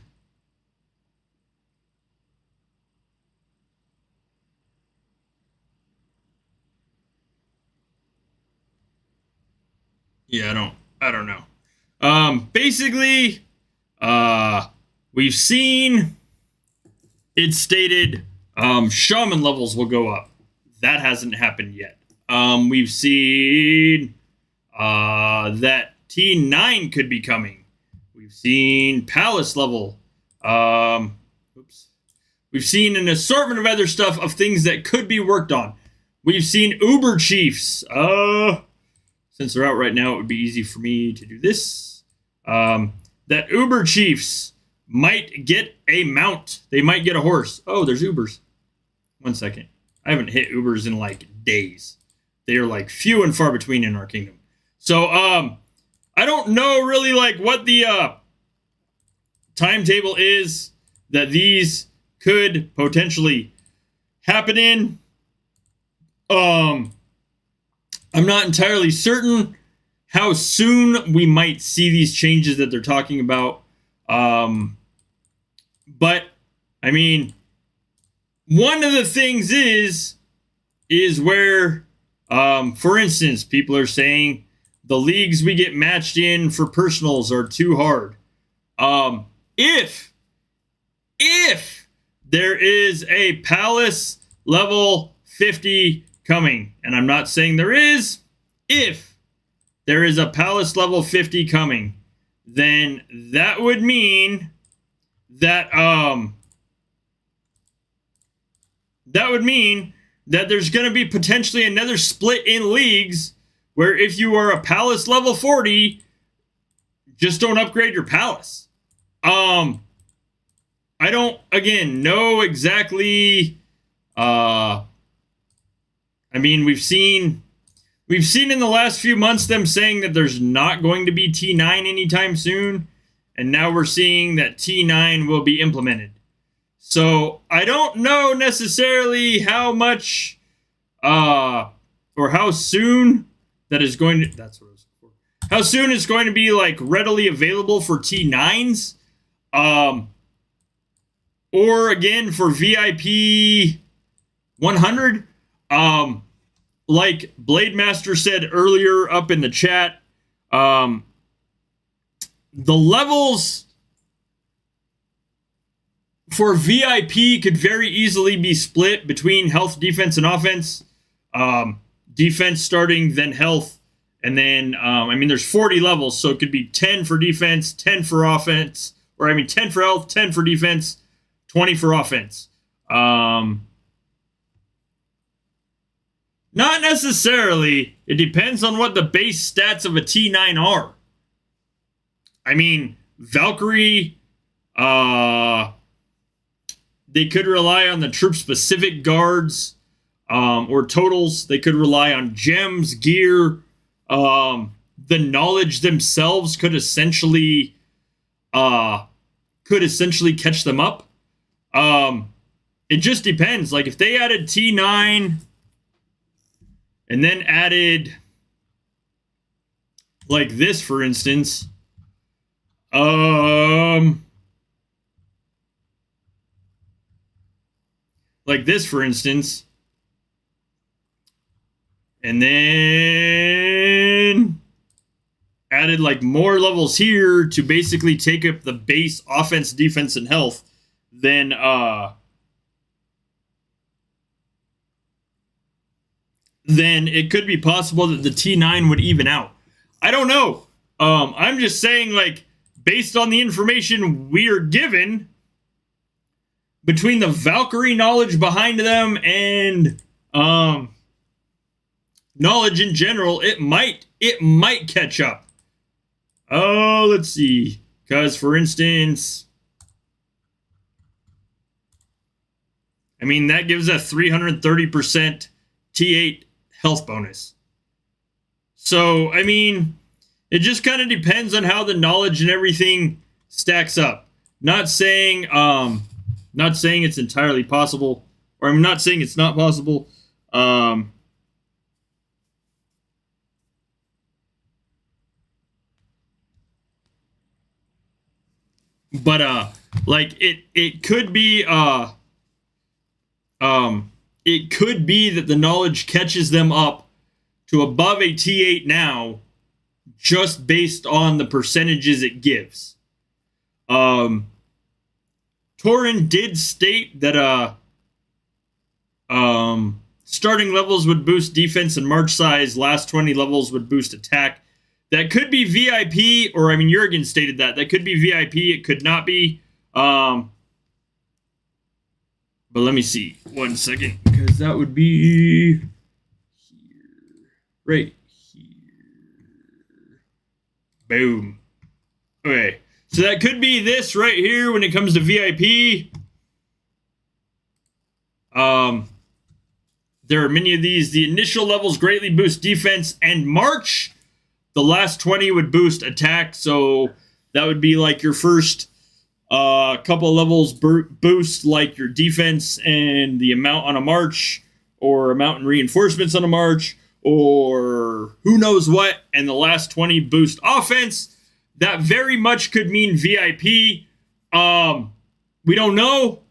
Yeah, I don't know. Basically, we've seen it stated shaman levels will go up. That hasn't happened yet. We've seen that T9 could be coming. We've seen Palace level. We've seen an assortment of other stuff of things that could be worked on. We've seen Uber Chiefs. Since they're out right now, it would be easy for me to do this. That Uber Chiefs might get a mount. They might get a horse. Oh, there's Ubers. 1 second. I haven't hit Ubers in like days. They are like few and far between in our kingdom. So, I don't know really like what the timetable is that these could potentially happen in. I'm not entirely certain how soon we might see these changes that they're talking about. But I mean, one of the things is where, for instance, people are saying the leagues we get matched in for personals are too hard. If there is a Palace level 50 coming, and I'm not saying there is, if there is a Palace level 50 coming, then that would mean that there's going to be potentially another split in leagues where if you are a Palace level 40, just don't upgrade your Palace. I don't, again, know exactly. I mean, we've seen in the last few months them saying that there's not going to be T9 anytime soon, and now we're seeing that T9 will be implemented. So I don't know necessarily how much or how soon that is going to, that's what I was looking for. How soon it's going to be like readily available for T9s. Or again for VIP 100. Like Blade Master said earlier up in the chat, the levels for VIP could very easily be split between health, defense, and offense. Defense starting, then health, and then, I mean, there's 40 levels, so it could be 10 for defense, 10 for offense, or I mean, 10 for health, 10 for defense, 20 for offense. Not necessarily. It depends on what the base stats of a T9 are. I mean, Valkyrie, they could rely on the troop-specific guards or totals. They could rely on gems, gear. The knowledge themselves could essentially catch them up. It just depends. Like if they added T9 and then added like this, for instance, and then added like more levels here to basically take up the base offense, defense, and health, then it could be possible that the T9 would even out. I don't know. I'm just saying, like, based on the information we're given, between the Valkyrie knowledge behind them and knowledge in general, it might catch up. Oh, let's see. Because, for instance, I mean, that gives a 330% T8 health bonus. So, I mean, it just kind of depends on how the knowledge and everything stacks up. Not saying it's entirely possible, or I'm not saying it's not possible. But like it could be it could be that the knowledge catches them up to above a T8 now, just based on the percentages it gives. Torin did state that starting levels would boost defense and march size, last 20 levels would boost attack. That could be VIP, or I mean, Jurgen stated that. That could be VIP, it could not be. But let me see. 1 second, because that would be here. Right here. Boom. Okay. So that could be this right here when it comes to VIP. There are many of these. The initial levels greatly boost defense and march. The last 20 would boost attack. So that would be like your first couple levels boost like your defense and the amount on a march, or amount in reinforcements on a march, or who knows what. And the last 20 boost offense. That very much could mean VIP. We don't know.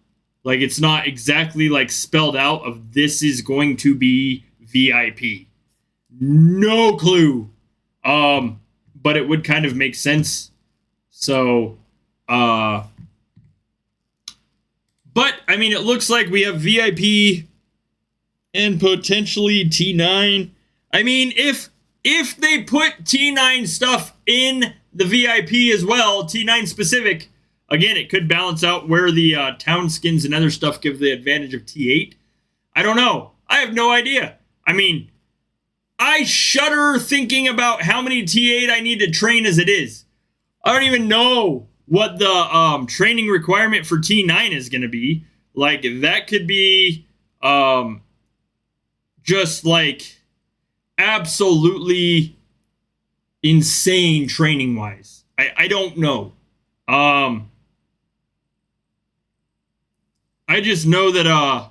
Like, it's not exactly like spelled out of this is going to be VIP. No clue. But it would kind of make sense. So, but I mean, it looks like we have VIP and potentially T9. I mean, if if they put T9 stuff in the VIP as well, T9 specific, again, it could balance out where the town skins and other stuff give the advantage of T8. I don't know. I have no idea. I mean, I shudder thinking about how many T8 I need to train as it is. I don't even know what the training requirement for T9 is going to be. Like, that could be just like absolutely insane training wise. I don't know. I just know that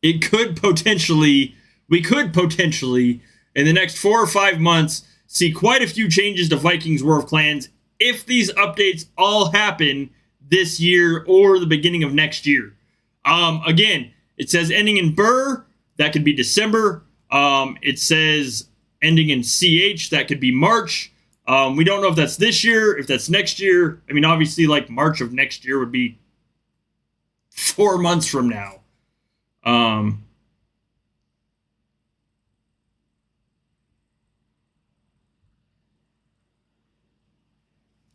we could potentially in the next 4 or 5 months see quite a few changes to Vikings War of Clans if these updates all happen this year or the beginning of next year. Again, it says ending in Burr, that could be December. It says ending in CH, that could be March. We don't know if that's this year, if that's next year. I mean, obviously, like, March of next year would be 4 months from now.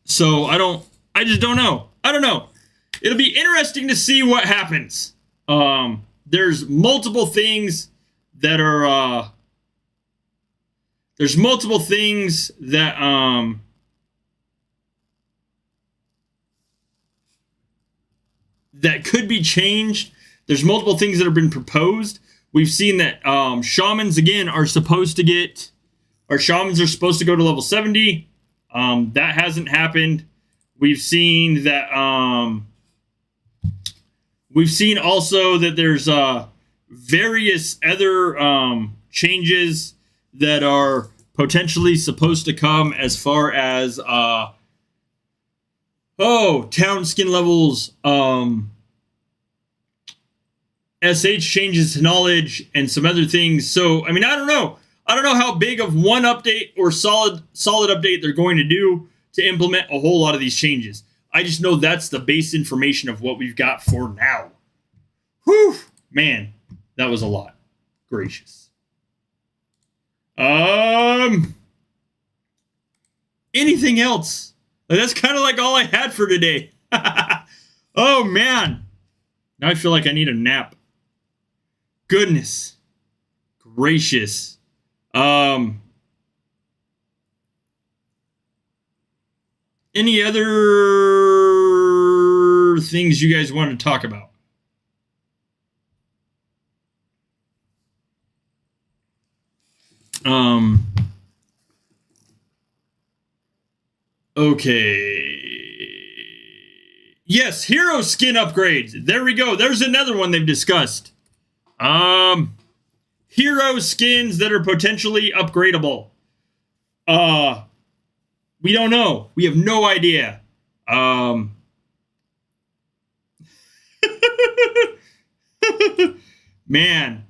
So I just don't know. I don't know. It'll be interesting to see what happens. There's multiple things that are, that could be changed. There's multiple things that have been proposed. We've seen that shamans, again, are supposed to go to level 70. That hasn't happened. We've seen that also that there's various other changes that are potentially supposed to come as far as town skin levels, SH changes to knowledge, and some other things. So, I mean, I don't know how big of one update or solid update they're going to do to implement a whole lot of these changes. I just know that's the base information of what we've got for now. Whew, man, that was a lot. Gracious. Anything else? That's kind of like all I had for today. Oh, man. Now I feel like I need a nap. Goodness gracious. Any other things you guys want to talk about? Okay. Yes, hero skin upgrades. There we go. There's another one they've discussed. Hero skins that are potentially upgradable. We don't know. We have no idea. Man.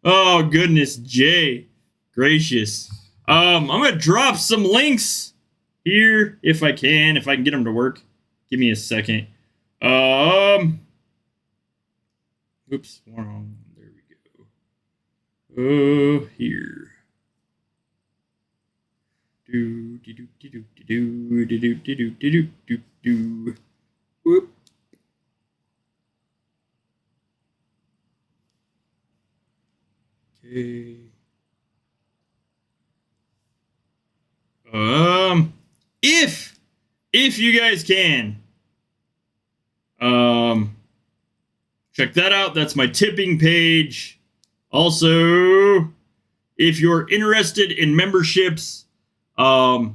Oh, goodness, Jay. Gracious. I'm going to drop some links here if I can get them to work. Give me a second. Oops, wrong. There we go. Oh, here. Do. Whoop. Okay. If you guys can, check that out. That's my tipping page. Also, if you're interested in memberships, I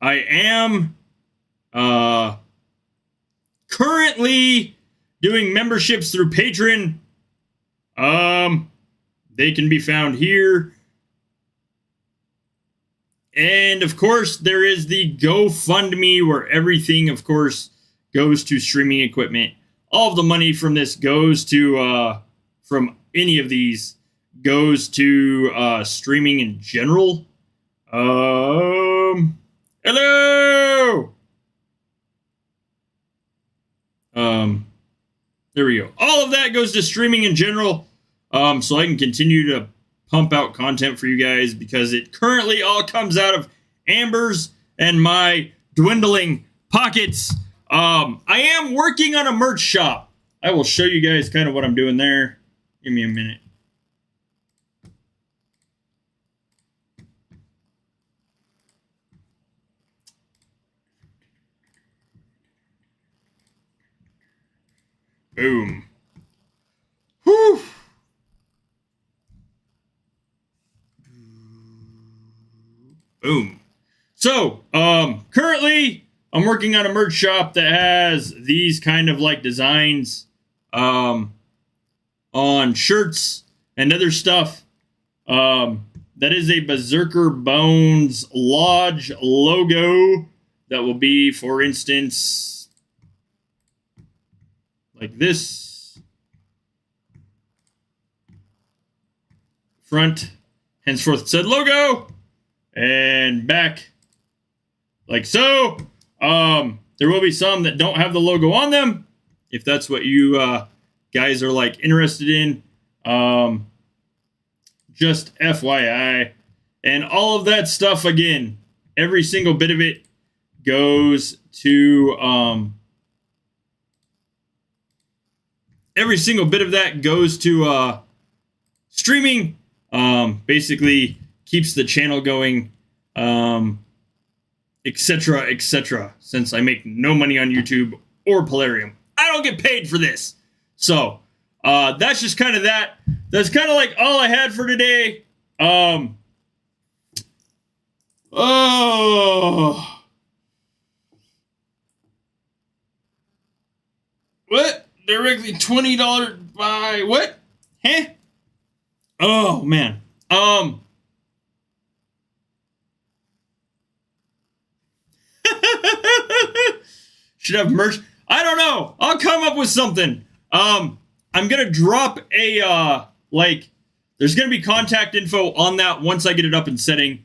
am currently doing memberships through Patreon. They can be found here. And, of course, there is the GoFundMe, where everything, of course, goes to streaming equipment. All of the money from this goes to, from any of these, goes to streaming in general. Hello! There we go. All of that goes to streaming in general, so I can continue to pump out content for you guys, because it currently all comes out of Amber's and my dwindling pockets. I am working on a merch shop. I will show you guys kind of what I'm doing there. Give me a minute. Boom. Whew. Boom. So, currently, I'm working on a merch shop that has these kind of like designs on shirts and other stuff. That is a Berserkr Bones Lodge logo that will be, for instance, like this. Front, henceforth said logo, and back like so. There will be some that don't have the logo on them, if that's what you guys are like interested in. Just FYI. And all of that stuff, again, every single bit of it goes to every single bit of that goes to streaming. Basically keeps the channel going, etc., etc., since I make no money on YouTube or Polarium. I don't get paid for this. So, that's just kind of that. That's kind of like all I had for today. Oh. What? Directly $20 buy what? Huh? Oh, man. Should have merch. I don't know. I'll come up with something. I'm gonna drop a like. There's gonna be contact info on that once I get it up and set.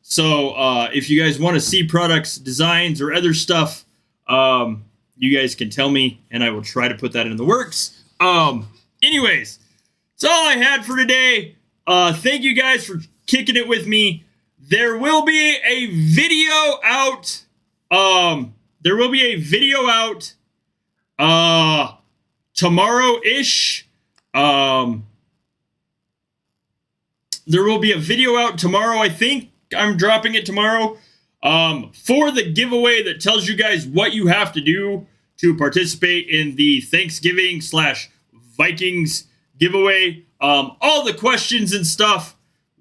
So if you guys want to see products, designs, or other stuff, you guys can tell me, and I will try to put that in the works. Anyways, that's all I had for today. Thank you guys for kicking it with me. There will be a video out. Tomorrow-ish. There will be a video out tomorrow. I think I'm dropping it tomorrow. For the giveaway that tells you guys what you have to do to participate in the Thanksgiving/Vikings giveaway. All the questions and stuff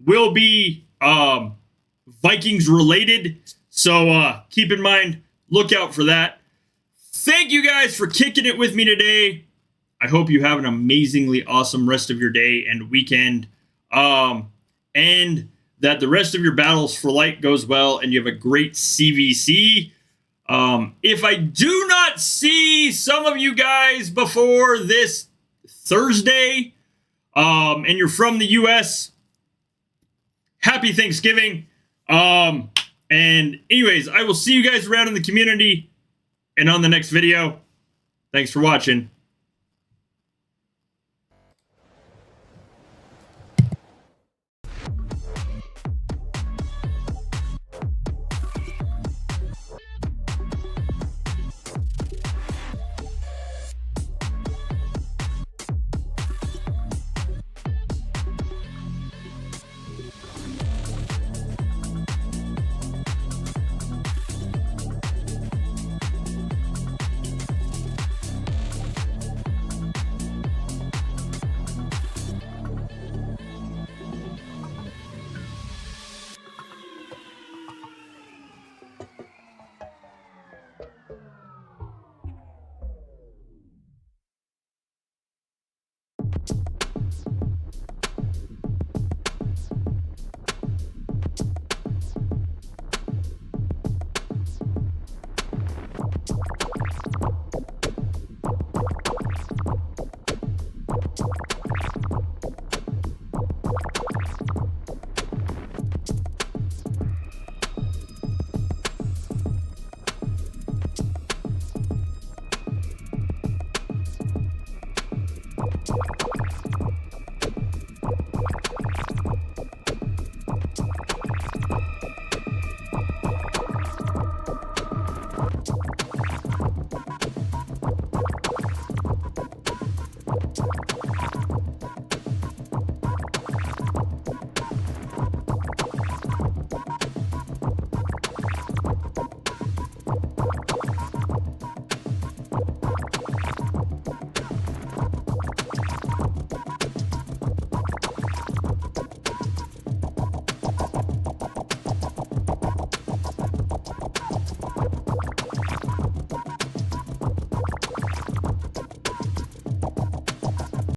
will be Vikings related. So keep in mind, look out for that. Thank you guys for kicking it with me today. I hope you have an amazingly awesome rest of your day and weekend. And that the rest of your battles for light goes well and you have a great CVC. If I do not see some of you guys before this Thursday, and you're from the US, happy Thanksgiving. And anyways, I will see you guys around in the community and on the next video. Thanks for watching.